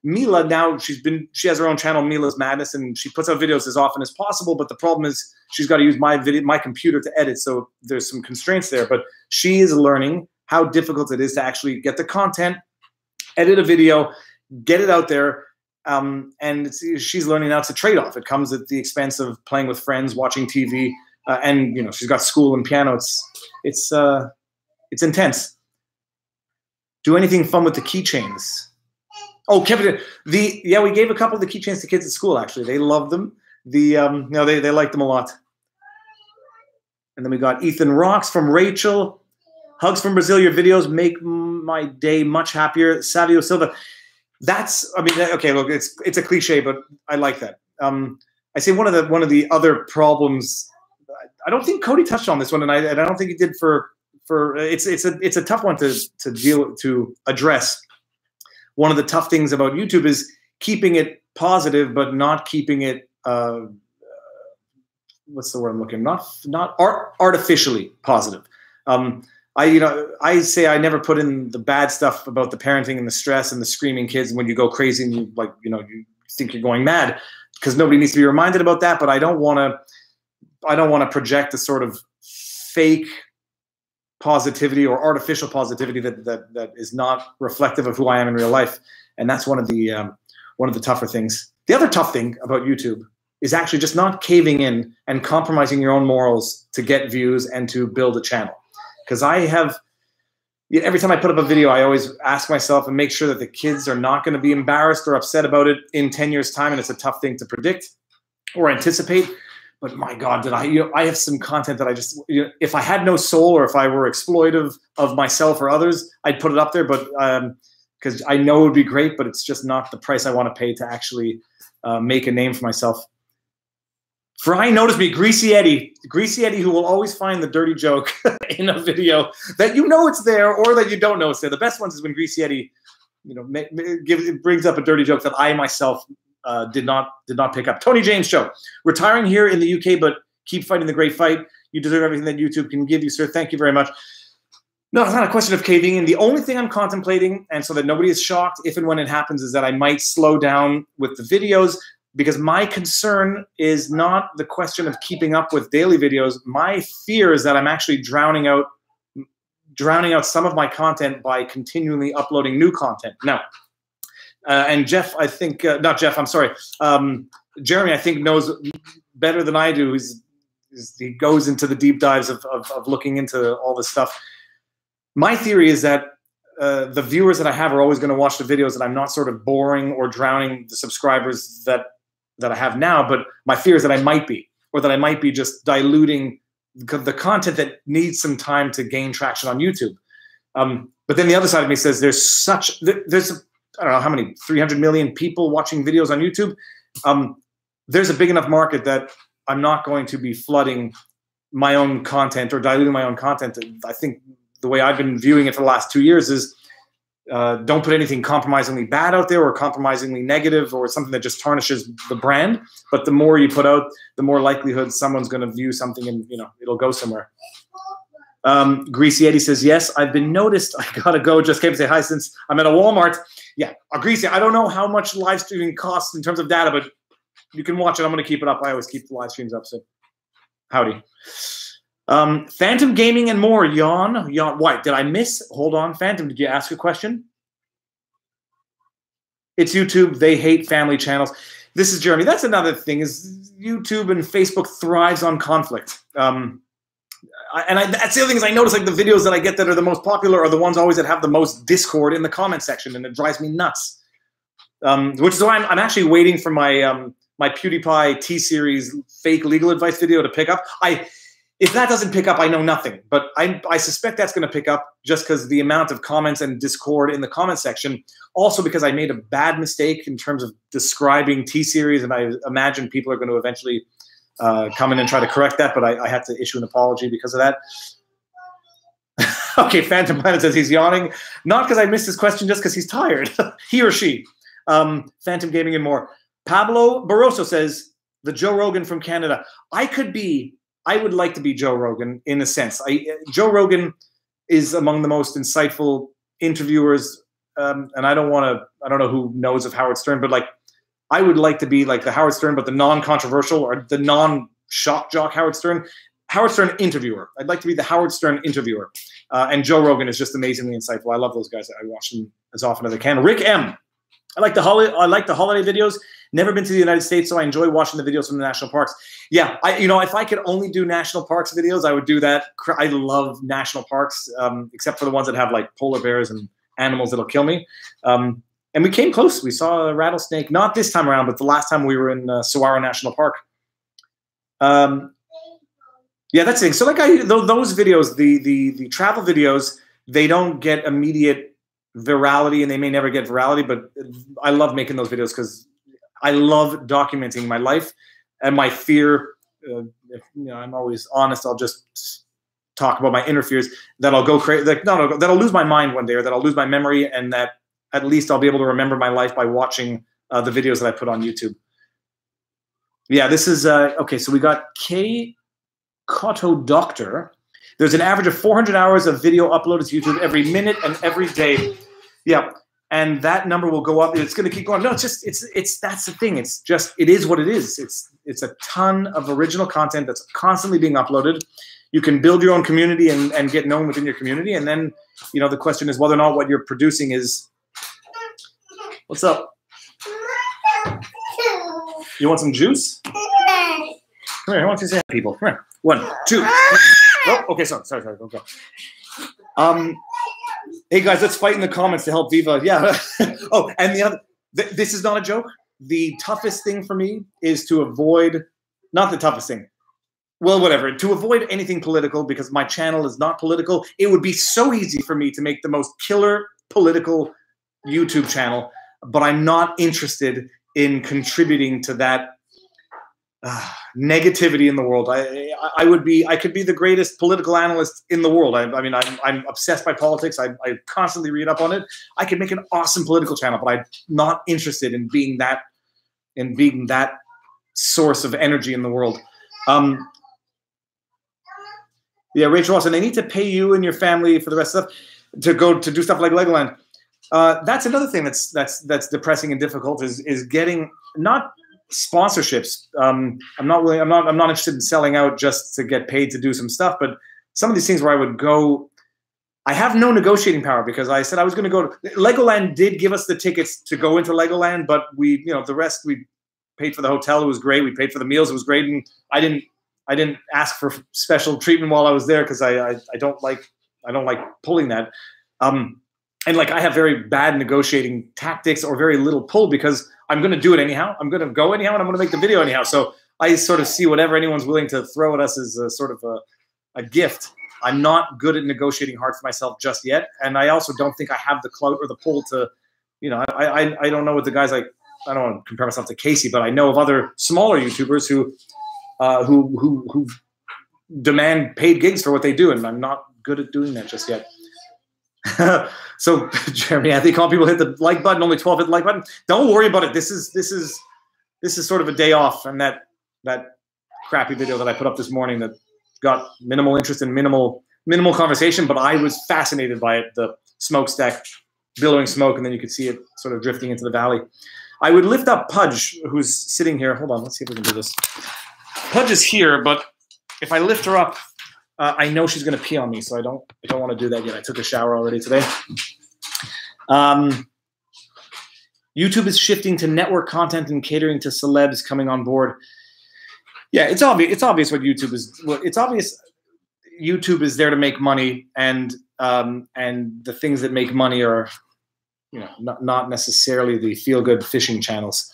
Mila now she has her own channel, Mila's Madness, and she puts out videos as often as possible. But the problem is she's got to use my computer to edit, so there's some constraints there. But she is learning how difficult it is to actually get the content, edit a video, get it out there. And she's learning now it's a trade-off. It comes at the expense of playing with friends, watching TV, and she's got school and piano. It's intense. Do anything fun with the keychains? Oh, Kevin, we gave a couple of the keychains to kids at school. Actually, they love them. They like them a lot. And then we got Ethan Rocks from Rachel. Hugs from Brazil. Your videos make my day much happier. Savio Silva. Okay, look, it's a cliche, but I like that. I say one of the other problems. I don't think Cody touched on this one, and I don't think he did for it's a tough one to address. One of the tough things about YouTube is keeping it positive, but not keeping it what's the word I'm looking? Not artificially positive. I say I never put in the bad stuff about the parenting and the stress and the screaming kids when you go crazy and you think you're going mad, because nobody needs to be reminded about that. But I don't want to project a sort of fake positivity or artificial positivity that is not reflective of who I am in real life. And that's one of the tougher things. The other tough thing about YouTube is actually just not caving in and compromising your own morals to get views and to build a channel. Because every time I put up a video, I always ask myself and make sure that the kids are not going to be embarrassed or upset about it in 10 years' time. And it's a tough thing to predict or anticipate. But my God, I have some content that I just, if I had no soul or if I were exploitive of myself or others, I'd put it up there. But because I know it would be great, but it's just not the price I want to pay to actually make a name for myself. For I notice me, Greasy Eddie, who will always find the dirty joke in a video that it's there or that you don't know it's there. The best ones is when Greasy Eddie, brings up a dirty joke that I myself did not pick up. Tony James Show, retiring here in the UK, but keep fighting the great fight. You deserve everything that YouTube can give you, sir. Thank you very much. No, it's not a question of caving in. The only thing I'm contemplating, and so that nobody is shocked if and when it happens, is that I might slow down with the videos. Because my concern is not the question of keeping up with daily videos. My fear is that I'm actually drowning out some of my content by continually uploading new content. Now, and Jeff, I think, not Jeff, I'm sorry. Jeremy, I think, knows better than I do. He goes into the deep dives of looking into all this stuff. My theory is that the viewers that I have are always going to watch the videos, that I'm not sort of boring or drowning the subscribers that I have now, but my fear is that I might be, or that I might be just diluting the content that needs some time to gain traction on YouTube. But then the other side of me says there's I don't know how many, 300 million people watching videos on YouTube. There's a big enough market that I'm not going to be flooding my own content or diluting my own content. I think the way I've been viewing it for the last 2 years is don't put anything compromisingly bad out there or compromisingly negative or something that just tarnishes the brand. But the more you put out, the more likelihood someone's going to view something and, you know, it'll go somewhere. Greasy Eddie says, yes, I've been noticed. I got to go. Just came to say hi since I'm at a Walmart. Yeah, Greasy, I don't know how much live streaming costs in terms of data, but you can watch it. I'm going to keep it up. I always keep the live streams up. So howdy. Phantom Gaming and more. Yawn. Why? Did I miss? Hold on. Phantom, did you ask a question? It's YouTube. They hate family channels. This is Jeremy. That's another thing is YouTube and Facebook thrives on conflict. That's the other thing is I notice like the videos that I get that are the most popular are the ones always that have the most discord in the comment section, and it drives me nuts. Which is why I'm actually waiting for my my PewDiePie T-Series fake legal advice video to pick up. If that doesn't pick up, I know nothing. But I suspect that's going to pick up just because the amount of comments and discord in the comment section. Also because I made a bad mistake in terms of describing T-Series, and I imagine people are going to eventually come in and try to correct that. But I had to issue an apology because of that. Okay, Phantom Planet says he's yawning. Not because I missed his question, just because he's tired. He or she. Phantom Gaming and more. Pablo Barroso says, the Joe Rogan from Canada. I would like to be Joe Rogan in a sense. Joe Rogan is among the most insightful interviewers, and I don't know who knows of Howard Stern, but like I would like to be like the Howard Stern, but the non-controversial or the non-shock jock Howard Stern interviewer. I'd like to be the Howard Stern interviewer. And Joe Rogan is just amazingly insightful. I love those guys. I watch them as often as I can. Rick M. I like the holiday videos. Never been to the United States, so I enjoy watching the videos from the national parks. Yeah, if I could only do national parks videos, I would do that. I love national parks, except for the ones that have like polar bears and animals that'll kill me. And we came close. We saw a rattlesnake, not this time around, but the last time we were in Saguaro National Park. Yeah, that's the thing. So like those videos, the travel videos, they don't get immediate virality, and they may never get virality, but I love making those videos because I love documenting my life and my fear. If, I'm always honest. I'll just talk about my inner fears that I'll go crazy. Like, no, that'll lose my mind one day, or that I'll lose my memory, and that at least I'll be able to remember my life by watching the videos that I put on YouTube. Yeah, this is okay. So we got K. Cotto Doctor. There's an average of 400 hours of video uploaded to YouTube every minute and every day. Yeah, and that number will go up. It's going to keep going. No, it's that's the thing. It is what it is. It's a ton of original content that's constantly being uploaded. You can build your own community and get known within your community. And then, the question is whether or not what you're producing is. What's up? You want some juice? Come here. I want you to say hi, people. Come here. 1, 2. Oh, okay. Sorry. Okay. Hey guys, let's fight in the comments to help Viva. Yeah. Oh, and the other. This is not a joke. The toughest thing for me is to avoid. Not the toughest thing. Well, whatever. To avoid anything political, because my channel is not political. It would be so easy for me to make the most killer political YouTube channel, but I'm not interested in contributing to that negativity in the world. I could be the greatest political analyst in the world. I mean, I'm obsessed by politics. I constantly read up on it. I could make an awesome political channel, but I'm not interested in being that source of energy in the world. Yeah, Rachel Watson, they need to pay you and your family for the rest of stuff to do stuff like Legoland. That's another thing that's depressing and difficult is getting not sponsorships. I'm not interested in selling out just to get paid to do some stuff, but some of these things where I would go, I have no negotiating power because I said I was going to go to Legoland. Did give us the tickets to go into Legoland, but we, the rest, we paid for the hotel. It was great. We paid for the meals. It was great. And I didn't ask for special treatment while I was there because I don't like pulling that. And like I have very bad negotiating tactics or very little pull because I'm going to do it anyhow. I'm going to go anyhow, and I'm going to make the video anyhow. So I sort of see whatever anyone's willing to throw at us as a sort of a gift. I'm not good at negotiating hard for myself just yet, and I also don't think I have the clout or the pull to, you know, I don't know what the guys like. I don't want to compare myself to Casey, but I know of other smaller YouTubers who demand paid gigs for what they do, and I'm not good at doing that just yet. So Jeremy Anthony, calling people hit the like button. Only 12 hit the like button. Don't worry about it. This is sort of a day off, and that crappy video that I put up this morning that got minimal interest and minimal conversation, but I was fascinated by it. The smokestack billowing smoke, and then you could see it sort of drifting into the valley. I would lift up Pudge, who's sitting here. Hold on, let's see if we can do this. Pudge is here, but if I lift her up, I know she's going to pee on me, so I don't want to do that yet. I took a shower already today. YouTube is shifting to network content and catering to celebs coming on board. Yeah, it's obvious. It's obvious what YouTube is. Well, it's obvious YouTube is there to make money, and the things that make money are, you know, not necessarily the feel-good fishing channels.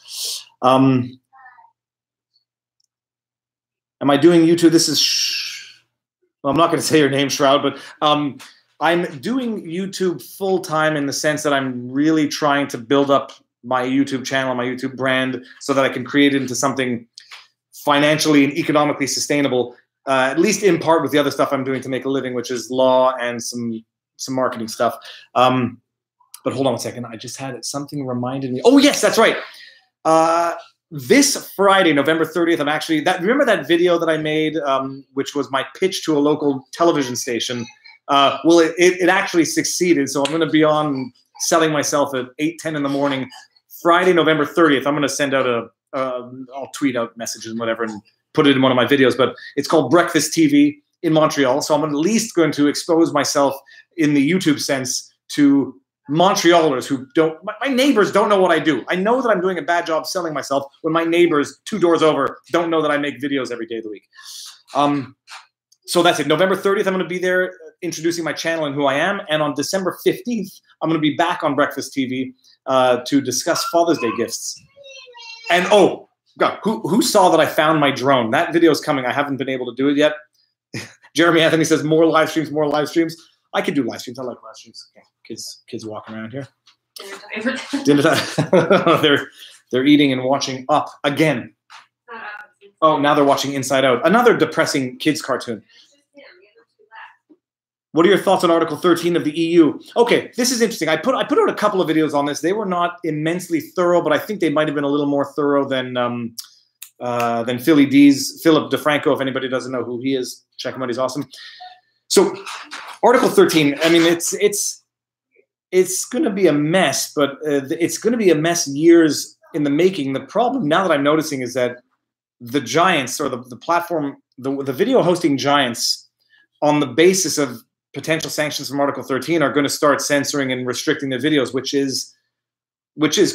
Am I doing YouTube? This is. Well, I'm not going to say your name, Shroud, but I'm doing YouTube full-time in the sense that I'm really trying to build up my YouTube channel, my YouTube brand, so that I can create it into something financially and economically sustainable, at least in part with the other stuff I'm doing to make a living, which is law and some marketing stuff. But hold on a second. I just had it. Something reminded me. Oh, yes, that's right. This Friday, November 30th, I'm actually remember that video that I made, which was my pitch to a local television station. Well, it actually succeeded. So I'm going to be on selling myself at 8:10 in the morning, Friday, November 30th. I'm going to send out I'll tweet out messages and whatever and put it in one of my videos. But it's called Breakfast TV in Montreal. So I'm at least going to expose myself in the YouTube sense to Montrealers who my neighbors don't know what I do. I know that I'm doing a bad job selling myself when my neighbors 2 doors over don't know that I make videos every day of the week. So that's it. November 30th, I'm going to be there introducing my channel and who I am. And on December 15th, I'm going to be back on Breakfast TV to discuss Father's Day gifts. And oh, God, who saw that I found my drone? That video is coming. I haven't been able to do it yet. Jeremy Anthony says more live streams, more live streams. I could do live streams. I like live streams. Okay. Kids walking around here. Dinner time. They're eating and watching Up again. Oh, now they're watching Inside Out. Another depressing kids cartoon. What are your thoughts on Article 13 of the EU? Okay, this is interesting. I put out a couple of videos on this. They were not immensely thorough, but I think they might have been a little more thorough than Philip DeFranco. If anybody doesn't know who he is, check him out. He's awesome. So, Article 13. I mean, it's going to be a mess, but it's going to be a mess years in the making. The problem now that I'm noticing is that the giants or the platform, the video hosting giants, on the basis of potential sanctions from Article 13, are going to start censoring and restricting the videos, which is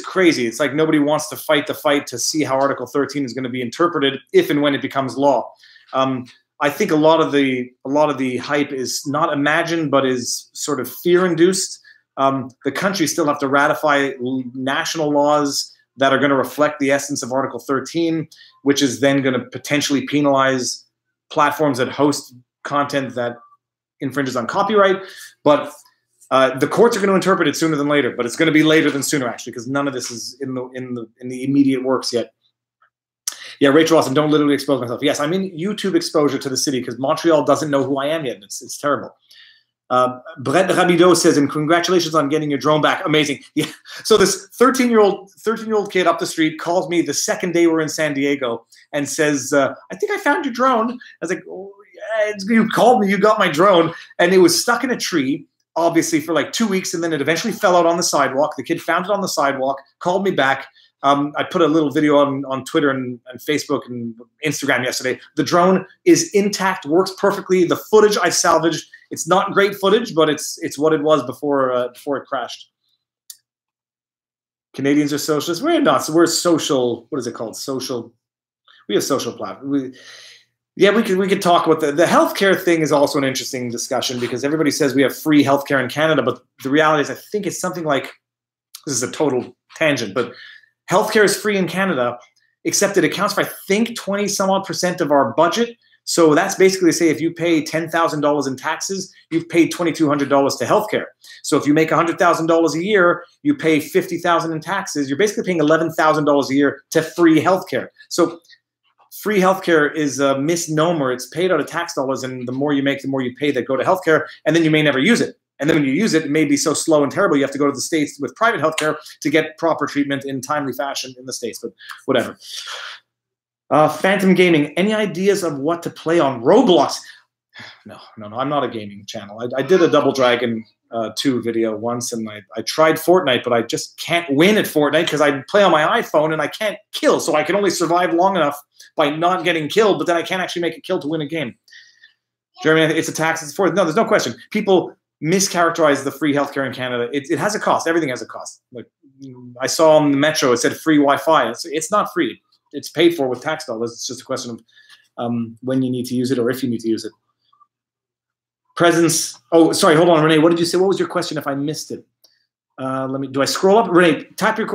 crazy. It's like nobody wants to fight the fight to see how Article 13 is going to be interpreted if and when it becomes law. I think a lot of the hype is not imagined, but is sort of fear-induced. The countries still have to ratify national laws that are going to reflect the essence of Article 13, which is then going to potentially penalize platforms that host content that infringes on copyright. But the courts are going to interpret it sooner than later. But it's going to be later than sooner, actually, because none of this is in the immediate works yet. Yeah, Rachel Austin, don't literally expose myself. Yes, I'm in YouTube exposure to the city because Montreal doesn't know who I am yet. It's terrible. Brett Rabideau says, and congratulations on getting your drone back. Amazing. Yeah. So this 13-year-old kid up the street calls me the second day we're in San Diego and says, I think I found your drone. I was like, oh, yeah, you called me, you got my drone. And it was stuck in a tree, obviously, for like 2 weeks, and then it eventually fell out on the sidewalk. The kid found it on the sidewalk, called me back. I put a little video on Twitter and Facebook and Instagram yesterday. The drone is intact, works perfectly. The footage I salvaged, it's not great footage, but it's what it was before it crashed. Canadians are socialists. We're not. So we're social. What is it called? Social. We have social platform. We could talk about the healthcare thing is also an interesting discussion because everybody says we have free healthcare in Canada, but the reality is I think it's something like, this is a total tangent, but healthcare is free in Canada. except it accounts for, I think, 20 some odd % of our budget. So that's basically say if you pay $10,000 in taxes, you've paid $2,200 to healthcare. So if you make $100,000 a year, you pay $50,000 in taxes. You're basically paying $11,000 a year to free healthcare. So free healthcare is a misnomer. It's paid out of tax dollars, and the more you make, the more you pay that go to healthcare, and then you may never use it. And then when you use it, it may be so slow and terrible, you have to go to the States with private healthcare to get proper treatment in timely fashion in the States, but whatever. Phantom Gaming, any ideas of what to play on Roblox? No, I'm not a gaming channel. I did a Double Dragon 2 video once, and I tried Fortnite, but I just can't win at Fortnite because I play on my iPhone and I can't kill, so I can only survive long enough by not getting killed, but then I can't actually make a kill to win a game. Jeremy, it's a tax, it's for, no, there's no question. People mischaracterize the free healthcare in Canada. It has a cost. Everything has a cost. Like I saw on the Metro, it said free Wi-Fi. It's not free. It's paid for with tax dollars. It's just a question of when you need to use it or if you need to use it. Presence. Oh, sorry. Hold on, Renee. What did you say? What was your question? If I missed it, let me. Do I scroll up? Renee, type your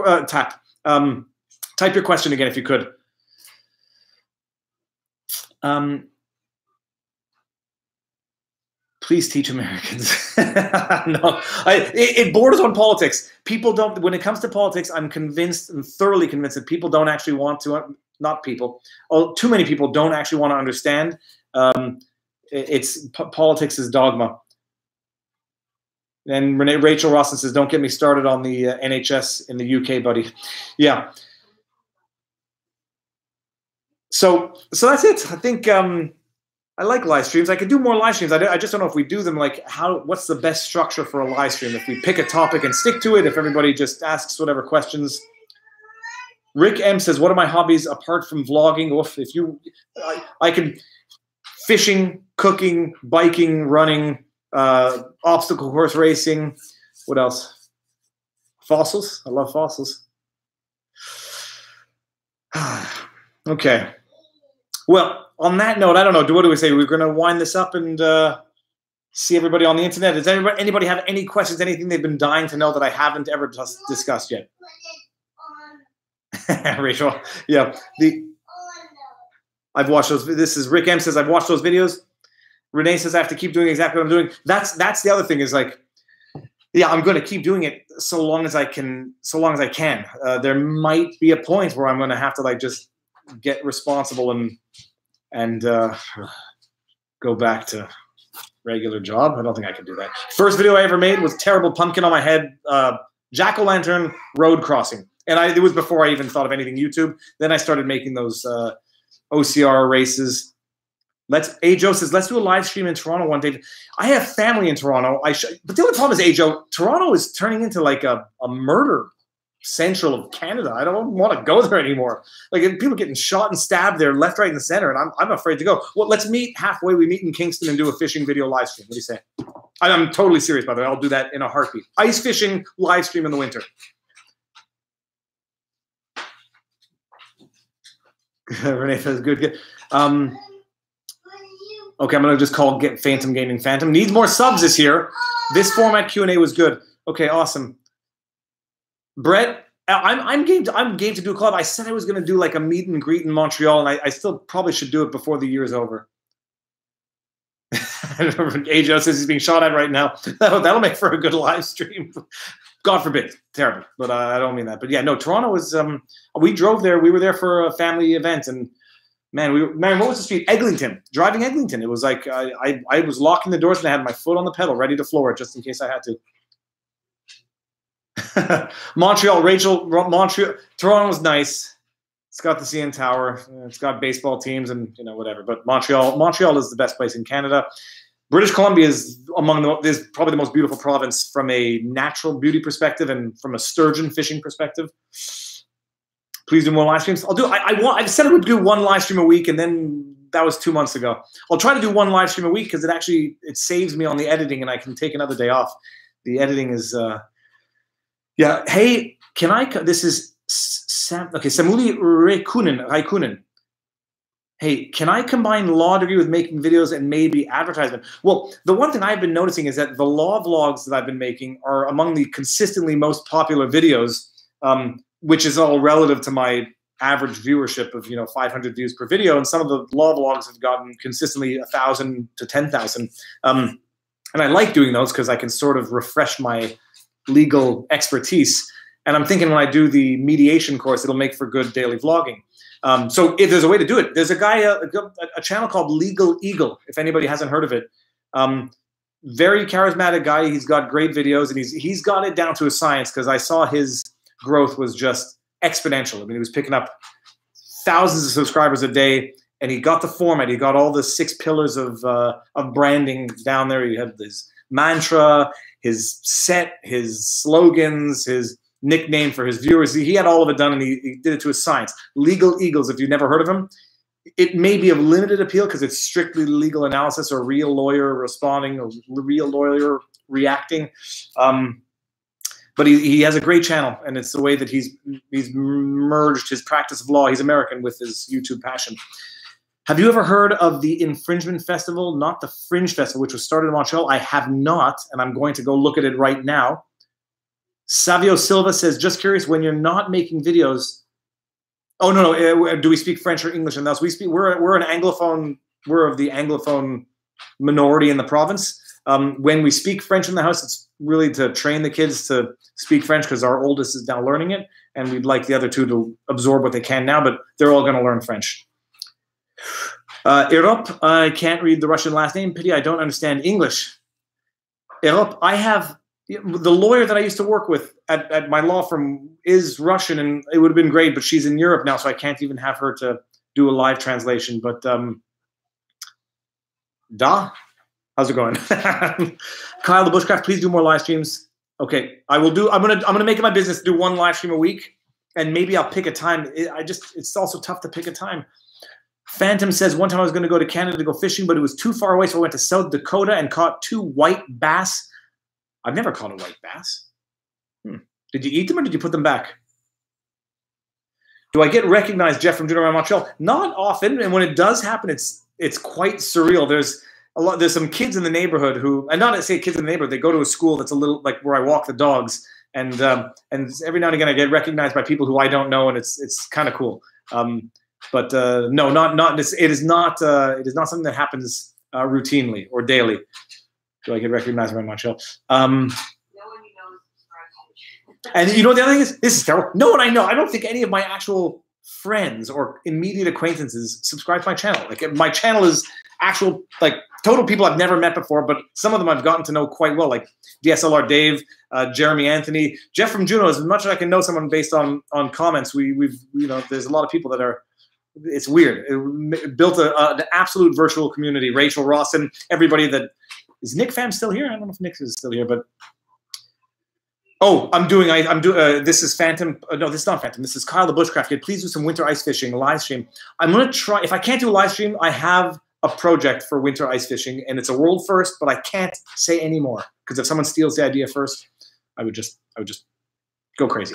question again if you could. Please teach Americans. No, it borders on politics. People don't, when it comes to politics, I'm convinced and thoroughly convinced that people don't actually want to, not people, too many people don't actually want to understand. Politics is dogma. And Rachel Rawson says, don't get me started on the NHS in the UK, buddy. Yeah. So that's it. I think, I like live streams. I could do more live streams. I just don't know if we do them like what's the best structure for a live stream? If we pick a topic and stick to it, if everybody just asks whatever questions. Rick M says, what are my hobbies apart from vlogging? Oof, if you, I can fishing, cooking, biking, running, obstacle course racing. What else? Fossils. I love fossils. Okay. Well, on that note, I don't know. What do we say? We're going to wind this up and see everybody on the internet. Does anybody have any questions, anything they've been dying to know that I haven't ever discussed yet? Rachel, yeah. I've watched those. This is Rick M says, I've watched those videos. Renee says, I have to keep doing exactly what I'm doing. That's the other thing is like, yeah, I'm going to keep doing it so long as I can. There might be a point where I'm going to have to like just get responsible and go back to regular job. I don't think I can do that. First video I ever made was terrible pumpkin on my head, jack-o'-lantern road crossing. And it was before I even thought of anything YouTube. Then I started making those OCR races. Ajo says, let's do a live stream in Toronto one day. I have family in Toronto. But the only problem is, Ajo, Toronto is turning into like a murder central of Canada. I don't want to go there anymore. Like people getting shot and stabbed there left, right, and center, and I'm afraid to go. Well, let's meet halfway. We meet in Kingston and do a fishing video live stream. What do you say? I'm totally serious, by the way. I'll do that in a heartbeat. Ice fishing live stream in the winter. Renee says good. Okay, I'm gonna just call get Phantom Gaming Phantom. Needs more subs this year. This format Q&A was good. Okay, awesome. Brett, I'm game to do a club. I said I was going to do like a meet and greet in Montreal, and I still probably should do it before the year's over. AJ says he's being shot at right now. That'll make for a good live stream. God forbid. Terrible. But I don't mean that. But yeah, no, Toronto was, we drove there. We were there for a family event, and man, what was the street? Eglinton. Driving Eglinton. It was like I was locking the doors and I had my foot on the pedal ready to floor it just in case I had to. Montreal, Rachel, Toronto's nice. It's got the CN Tower. It's got baseball teams and whatever. But Montreal is the best place in Canada. British Columbia is is probably the most beautiful province from a natural beauty perspective and from a sturgeon fishing perspective. Please do more live streams. I'll do. I said I would do one live stream a week, and then that was 2 months ago. I'll try to do one live stream a week because it saves me on the editing, and I can take another day off. The editing is. Yeah. Hey, can I? This is Sam. Okay, Samuli Raikunen. Hey, can I combine law degree with making videos and maybe advertisement? Well, the one thing I've been noticing is that the law vlogs that I've been making are among the consistently most popular videos, which is all relative to my average viewership of 500 views per video, and some of the law vlogs have gotten consistently 1,000 to 10,000. And I like doing those because I can sort of refresh my legal expertise. And I'm thinking when I do the mediation course, it'll make for good daily vlogging. So if there's a way to do it, there's a guy, a channel called Legal Eagle, if anybody hasn't heard of it. Very charismatic guy. He's got great videos, and he's got it down to a science, because I saw his growth was just exponential. I mean, he was picking up thousands of subscribers a day, and he got the format. He got all the 6 pillars of branding down there. He had his mantra, his set, his slogans, his nickname for his viewers. He had all of it done, and he did it to a science. Legal Eagles, if you've never heard of him, it may be of limited appeal because it's strictly legal analysis, or real lawyer responding, or real lawyer reacting. But he has a great channel, and it's the way that he's merged his practice of law. He's American with his YouTube passion. Have you ever heard of the Infringement Festival? Not the Fringe Festival, which was started in Montreal. I have not, and I'm going to go look at it right now. Savio Silva says, just curious, when you're not making videos. Oh, no. Do we speak French or English in those? We're an Anglophone. We're of the Anglophone minority in the province. When we speak French in the house, it's really to train the kids to speak French, because our oldest is now learning it, and we'd like the other two to absorb what they can now, but they're all going to learn French. Europe, I can't read the Russian last name. Pity I don't understand English. Europe, I have the lawyer that I used to work with at my law firm is Russian, and it would have been great, but she's in Europe now, so I can't even have her to do a live translation. But how's it going? Kyle the Bushcraft, please do more live streams. Okay, I will do. I'm gonna make it my business to do 1 live stream a week, and maybe I'll pick a time. It's also tough to pick a time. Phantom says, one time I was going to go to Canada to go fishing, but it was too far away, so I went to South Dakota and caught 2 white bass. I've never caught a white bass. Did you eat them, or did you put them back? Do I get recognized, Jeff, from Junior Montreal? Not often, and when it does happen, it's quite surreal. There's some kids in the neighborhood who, and not to say kids in the neighborhood, they go to a school that's a little like where I walk the dogs, and every now and again I get recognized by people who I don't know, and it's kind of cool. But no, it is not something that happens routinely or daily. Do I get recognized by Montreal? And the other thing is, this is terrible. No one I know, I don't think any of my actual friends or immediate acquaintances subscribe to my channel. Like, my channel is actual, like, total people I've never met before, but some of them I've gotten to know quite well, like DSLR Dave, Jeremy Anthony, Jeff from Juneau. As much as I can know someone based on comments, we've there's a lot of people that are. It's weird. It built an absolute virtual community. Rachel Ross and everybody that is. Nick Pham still here? I don't know if Nick is still here, but I'm doing. This is Phantom. No, this is not Phantom. This is Kyle the Bushcraft. Please do some winter ice fishing live stream. I'm gonna try. If I can't do a live stream, I have a project for winter ice fishing, and it's a world first. But I can't say any more, because if someone steals the idea first, I would just go crazy.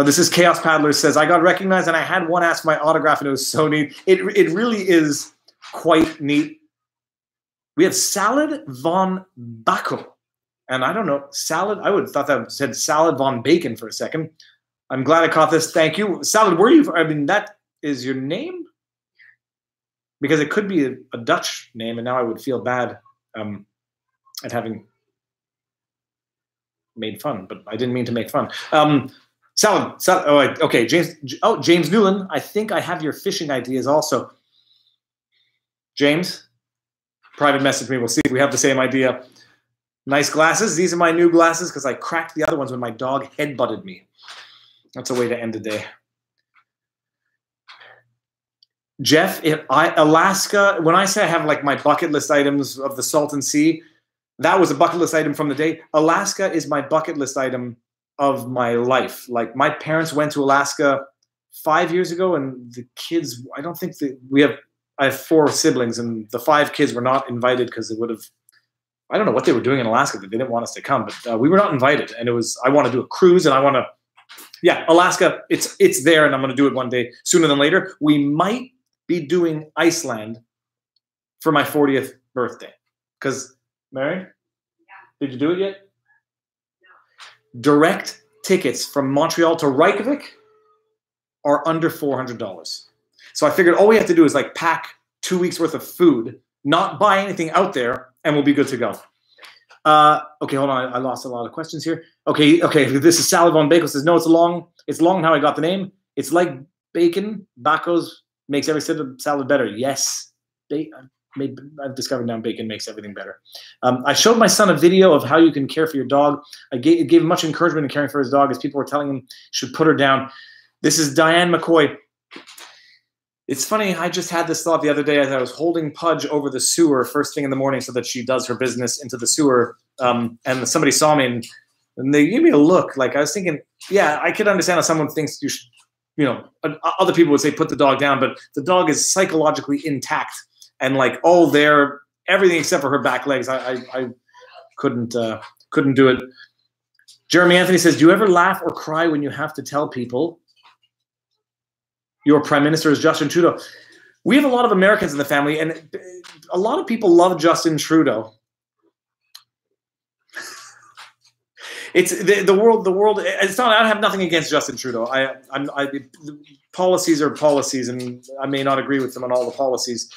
This is Chaos Paddler says, I got recognized and I had one ask for my autograph, and it was so neat. It really is quite neat. We have Salad von Bacco. And I don't know, salad, I would have thought that said Salad von Bacon for a second. I'm glad I caught this. Thank you. Salad, where are you? I mean, that is your name? Because it could be a Dutch name, and now I would feel bad at having made fun, but I didn't mean to make fun. Salad. Oh, okay. James Newland. I think I have your fishing ideas also. James, private message me. We'll see if we have the same idea. Nice glasses. These are my new glasses because I cracked the other ones when my dog headbutted me. That's a way to end the day. Jeff, Alaska, when I say I have like my bucket list items of the Salton Sea, that was a bucket list item from the day. Alaska is my bucket list item of my life. Like, my parents went to Alaska 5 years ago, and the kids, I don't think that I have 4 siblings, and the 5 kids were not invited because it would have, I don't know what they were doing in Alaska that they didn't want us to come, but we were not invited. And I want to do a cruise, and I want to, Alaska, it's there, and I'm going to do it one day sooner than later. We might be doing Iceland for my 40th birthday. Because, Mary, did you do it yet? Direct tickets from Montreal to Reykjavik are under $400. So I figured all we have to do is like pack 2 weeks worth of food, not buy anything out there, and we'll be good to go. Okay, hold on. I lost a lot of questions here. Okay. This is Sally Von Bacon says, no, it's long how I got the name. It's like bacon. Bacos makes every salad better. Yes. I've discovered now bacon makes everything better. I showed my son a video of how you can care for your dog. It gave him much encouragement in caring for his dog as people were telling him he should put her down. This is Diane McCoy. It's funny, I just had this thought the other day as I was holding Pudge over the sewer first thing in the morning so that she does her business into the sewer. And somebody saw me and they gave me a look. Like I was thinking, yeah, I could understand how someone thinks you should, other people would say put the dog down, but the dog is psychologically intact and like all there, everything except for her back legs. I couldn't do it. Jeremy Anthony says, do you ever laugh or cry when you have to tell people your prime minister is Justin Trudeau? We have a lot of Americans in the family, and a lot of people love Justin Trudeau. It's the world. It's not. I have nothing against Justin Trudeau. Policies are policies, and I may not agree with them on all the policies.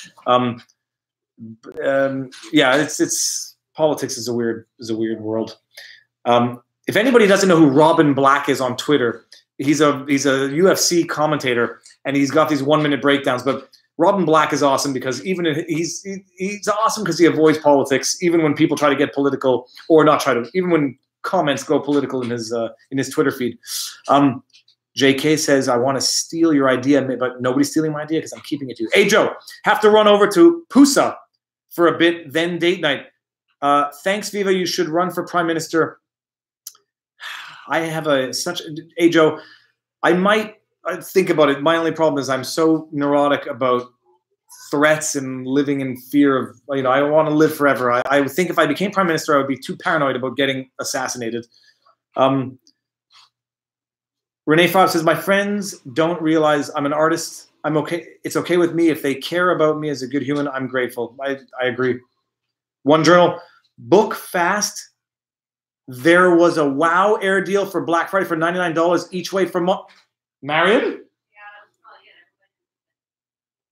Yeah, it's politics is a weird world. If anybody doesn't know who Robin Black is on Twitter, he's a UFC commentator, and he's got these 1 minute breakdowns. But Robin Black is awesome because he's awesome because he avoids politics, even when people try to get political or not try to, even when comments go political in his Twitter feed. JK says, I want to steal your idea, but nobody's stealing my idea because I'm keeping it to you. Hey, Joe, have to run over to Pusa for a bit, then date night. Thanks, Viva. You should run for Prime Minister. I have hey, Joe, I might think about it. My only problem is I'm so neurotic about threats and living in fear of, I want to live forever. I would think if I became Prime Minister, I would be too paranoid about getting assassinated. Renee Fobb says, my friends don't realize I'm an artist. I'm okay. It's okay with me. If they care about me as a good human, I'm grateful. I agree. One Journal, book fast. There was a WoW air deal for Black Friday for $99 each way from Marion?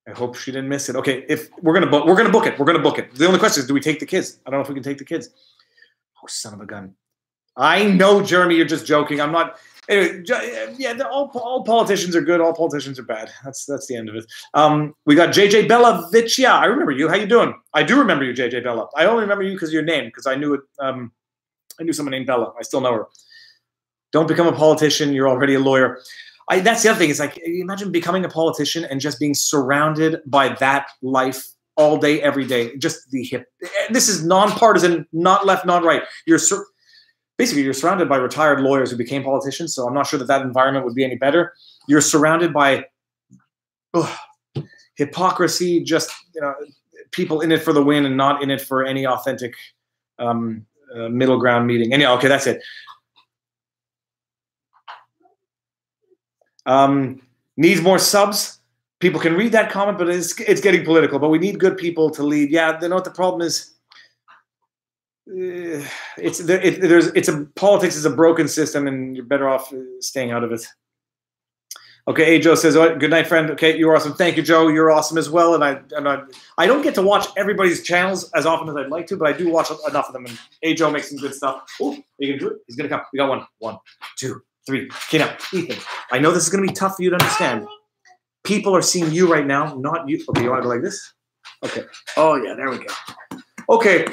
I hope she didn't miss it. Okay, if we're gonna book it. We're gonna book it. The only question is, do we take the kids? I don't know if we can take the kids. Oh, son of a gun! I know, Jeremy, you're just joking. I'm not. Anyway, yeah, all politicians are good. All politicians are bad. That's the end of it. We got JJ Bellavicia. I remember you. How you doing? I do remember you, JJ Bella. I only remember you because of your name, because I knew it. I knew someone named Bella. I still know her. Don't become a politician. You're already a lawyer. That's the other thing. It's like, imagine becoming a politician and just being surrounded by that life all day, every day. Just the hip. This is nonpartisan, not left, not right. Basically, you're surrounded by retired lawyers who became politicians. So I'm not sure that environment would be any better. You're surrounded by hypocrisy, just people in it for the win and not in it for any authentic middle ground meeting. Anyhow, okay, that's it. Needs more subs. People can read that comment, but it's getting political. But we need good people to lead. Yeah, you know what the problem is? Politics is a broken system, and you're better off staying out of it. Okay, hey, Joe says, oh, good night, friend. Okay, you're awesome. Thank you, Joe. You're awesome as well. And I don't get to watch everybody's channels as often as I'd like to, but I do watch enough of them. And hey, Joe makes some good stuff. Oh, are you gonna do it? He's gonna come. We got one. 1, 2, 3. Okay, now, Ethan, I know this is gonna be tough for you to understand. People are seeing you right now, not you. Okay, you want to go like this? Okay. Oh yeah, there we go. Okay.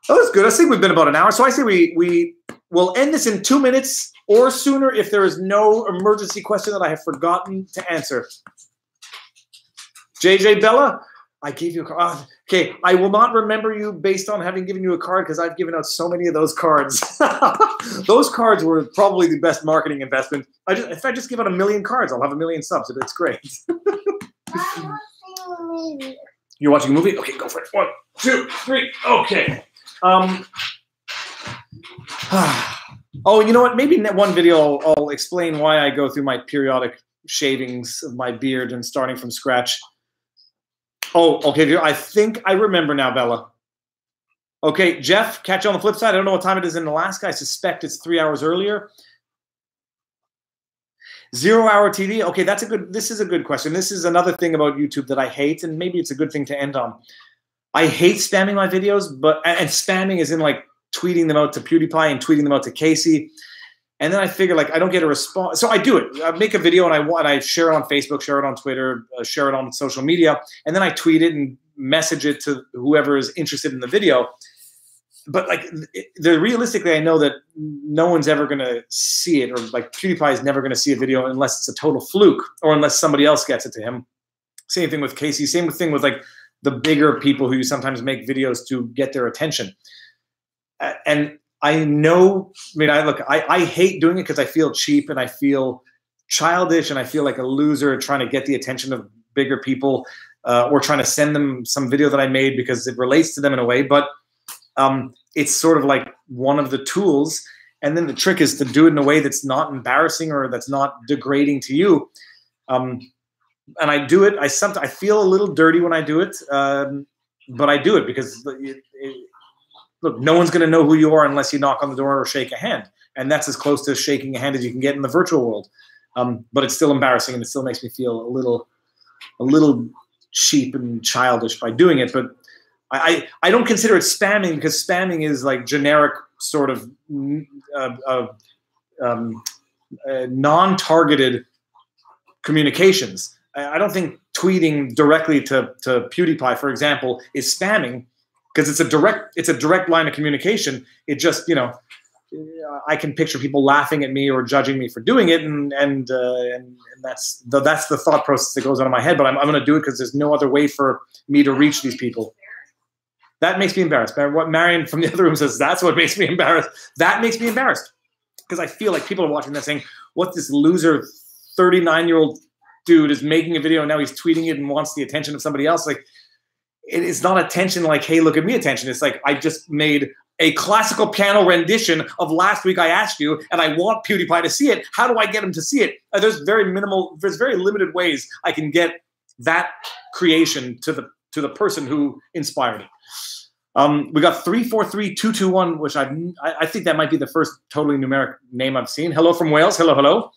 Oh, that's good. I think we've been about an hour. So I say we will end this in 2 minutes or sooner if there is no emergency question that I have forgotten to answer. JJ Bella, I gave you a card. Okay, I will not remember you based on having given you a card because I've given out so many of those cards. Those cards were probably the best marketing investment. If I just give out 1 million cards, I'll have 1 million subs. It's great. You're watching a movie? Okay, go for it. 1, 2, 3. Okay. Oh, you know what? Maybe in that one video I'll explain why I go through my periodic shavings of my beard and starting from scratch. Oh, okay. I think I remember now, Bella. Okay, Jeff, catch you on the flip side. I don't know what time it is in Alaska. I suspect it's 3 hours earlier. 0-hour TV. Okay, this is a good question. This is another thing about YouTube that I hate, and maybe it's a good thing to end on. I hate spamming my videos, and spamming is in like tweeting them out to PewDiePie and tweeting them out to Casey. And then I figure like I don't get a response. So I do it. I make a video and I share it on Facebook, share it on Twitter, share it on social media. And then I tweet it and message it to whoever is interested in the video. But like realistically, I know that no one's ever going to see it, or like PewDiePie is never going to see a video unless it's a total fluke or unless somebody else gets it to him. Same thing with Casey. Same thing with like the bigger people who sometimes make videos to get their attention. And I know, I hate doing it because I feel cheap and I feel childish and I feel like a loser trying to get the attention of bigger people or trying to send them some video that I made because it relates to them in a way. But it's sort of like one of the tools. And then the trick is to do it in a way that's not embarrassing or that's not degrading to you. And I do it. I feel a little dirty when I do it, but I do it because look, no one's going to know who you are unless you knock on the door or shake a hand. And that's as close to shaking a hand as you can get in the virtual world. But it's still embarrassing and it still makes me feel a little cheap and childish by doing it. But I don't consider it spamming because spamming is like generic sort of non-targeted communications. I don't think tweeting directly to PewDiePie, for example, is spamming because it's a direct line of communication. It just, I can picture people laughing at me or judging me for doing it, and that's the thought process that goes on in my head. But I'm going to do it because there's no other way for me to reach these people. That makes me embarrassed. What Marion from the other room says, that's what makes me embarrassed. That makes me embarrassed because I feel like people are watching that saying, "What this loser 39-year-old dude is making a video and now he's tweeting it and wants the attention of somebody else." Like, it's not attention like, "Hey, look at me," attention. It's like, I just made a classical piano rendition of last week I asked you, and I want PewDiePie to see it. How do I get him to see it? There's very limited ways I can get that creation to the person who inspired it. We got 343221, which I think that might be the first totally numeric name I've seen. Hello from Wales. Hello.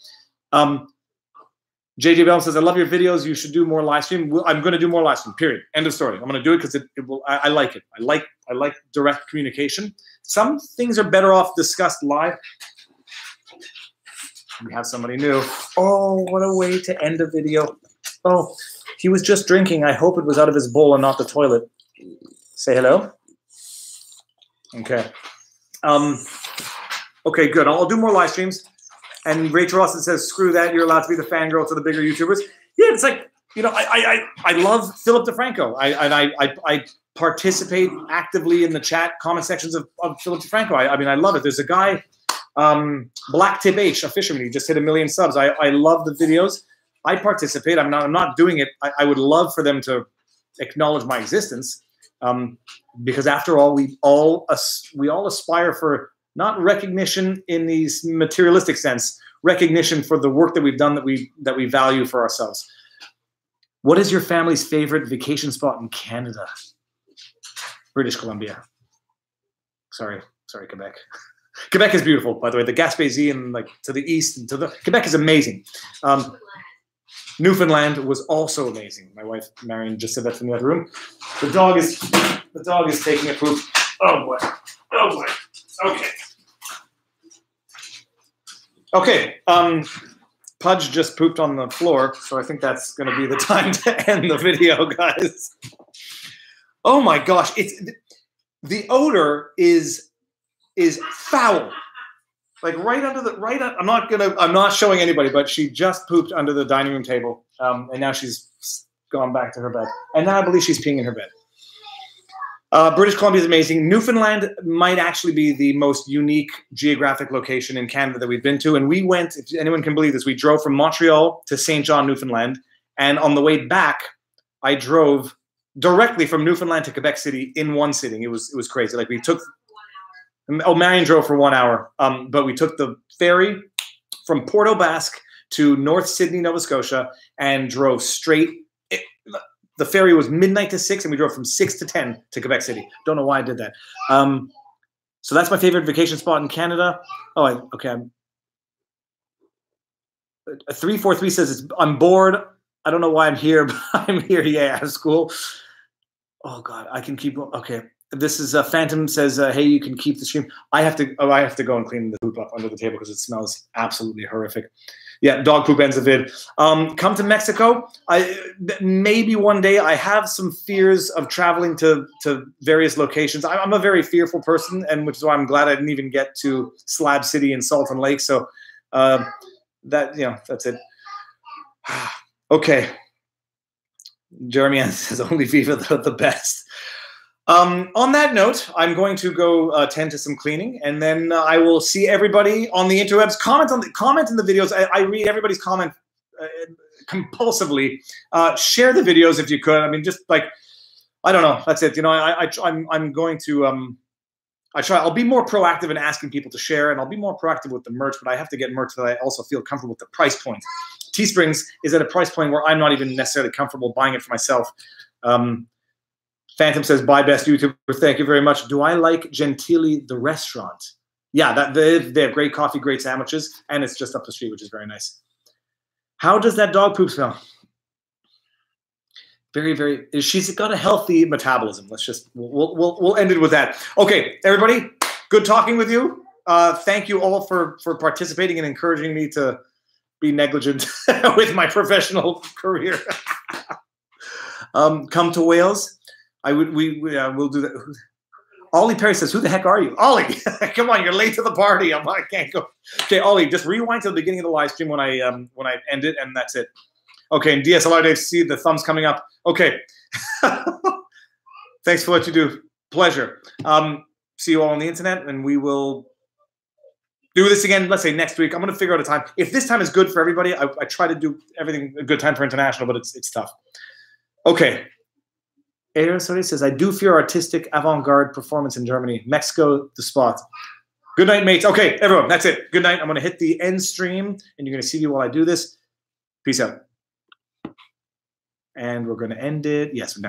JJ Bell says, "I love your videos. You should do more live stream." I'm going to do more live stream. Period. End of story. I'm going to do it because it will. I like it. I like direct communication. Some things are better off discussed live. We have somebody new. Oh, what a way to end a video. Oh, he was just drinking. I hope it was out of his bowl and not the toilet. Say hello. Okay. Okay, good. I'll do more live streams. And Rachel Austin says, "Screw that. You're allowed to be the fangirl to the bigger YouTubers." Yeah, it's like, I love Philip DeFranco. I participate actively in the chat comment sections of Philip DeFranco. I love it. There's a guy, Black Tip H, a fisherman. He just hit 1 million subs. I love the videos. I participate. I'm not doing it. I would love for them to acknowledge my existence, because after all, we all aspire for not recognition in the materialistic sense, recognition for the work that we've done that we value for ourselves. What is your family's favorite vacation spot in Canada? British Columbia. Sorry, Quebec. Quebec is beautiful, by the way. The Gaspésie and like to the east and to the Quebec is amazing. Newfoundland was also amazing. My wife Marion just said that from the other room. The dog is taking a poop. Oh boy. Okay. Pudge just pooped on the floor, so I think that's going to be the time to end the video, guys. Oh my gosh, the odor is foul. Like I'm not showing anybody, but she just pooped under the dining room table, and now she's gone back to her bed. And now I believe she's peeing in her bed. British Columbia is amazing. Newfoundland might actually be the most unique geographic location in Canada that we've been to. And we went, if anyone can believe this, we drove from Montreal to St. John, Newfoundland. And on the way back, I drove directly from Newfoundland to Quebec City in one sitting. It was crazy. Like we took, Marion drove for 1 hour, but we took the ferry from Port aux Basques to North Sydney, Nova Scotia, and drove straight. The ferry was midnight to 6, and we drove from 6 to 10 to Quebec City. Don't know why I did that. So that's my favorite vacation spot in Canada. Oh, okay. 343 says, I'm bored. I don't know why I'm here, but I'm here. Yeah, out of school. Oh God, I can keep going. Okay. This is Phantom says, hey, you can keep the stream. I have to go and clean the poop up under the table because it smells absolutely horrific. Yeah, dog poop ends the vid. Come to Mexico. Maybe one day. I have some fears of traveling to various locations. I'm a very fearful person, and which is why I'm glad I didn't even get to Slab City and Salton Lake. So that's it. Okay. Jeremy says only FIFA the best. On that note, I'm going to go tend to some cleaning, and then I will see everybody on the interwebs. Comment in the videos. I read everybody's comment compulsively. Share the videos if you could. I mean, just like, I don't know. That's it. You know, I'm going to I'll be more proactive in asking people to share, and I'll be more proactive with the merch. But I have to get merch that I also feel comfortable with the price point. Teesprings is at a price point where I'm not even necessarily comfortable buying it for myself. Phantom says, bye, best YouTuber. Thank you very much. Do I like Gentili, the restaurant? Yeah, they have great coffee, great sandwiches, and it's just up the street, which is very nice. How does that dog poop smell? Very, very. She's got a healthy metabolism. Let's just we'll end it with that. Okay, everybody, good talking with you. Thank you all for participating and encouraging me to be negligent with my professional career. Come to Wales. We'll do that. Ollie Perry says, who the heck are you? Ollie, come on, you're late to the party. I can't go. Okay, Ollie, just rewind to the beginning of the live stream when I end it, and that's it. Okay, and DSLR Dave, see the thumbs coming up. Okay. Thanks for what you do. Pleasure. See you all on the internet, and we will do this again, let's say next week. I'm going to figure out a time. If this time is good for everybody, I try to do everything a good time for international, but it's tough. Okay. Aerosol says, I do fear artistic avant-garde performance in Germany. Mexico, the spot. Good night, mates. Okay, everyone, that's it. Good night. I'm going to hit the end stream, and you're going to see me while I do this. Peace out. And we're going to end it. Yes, now.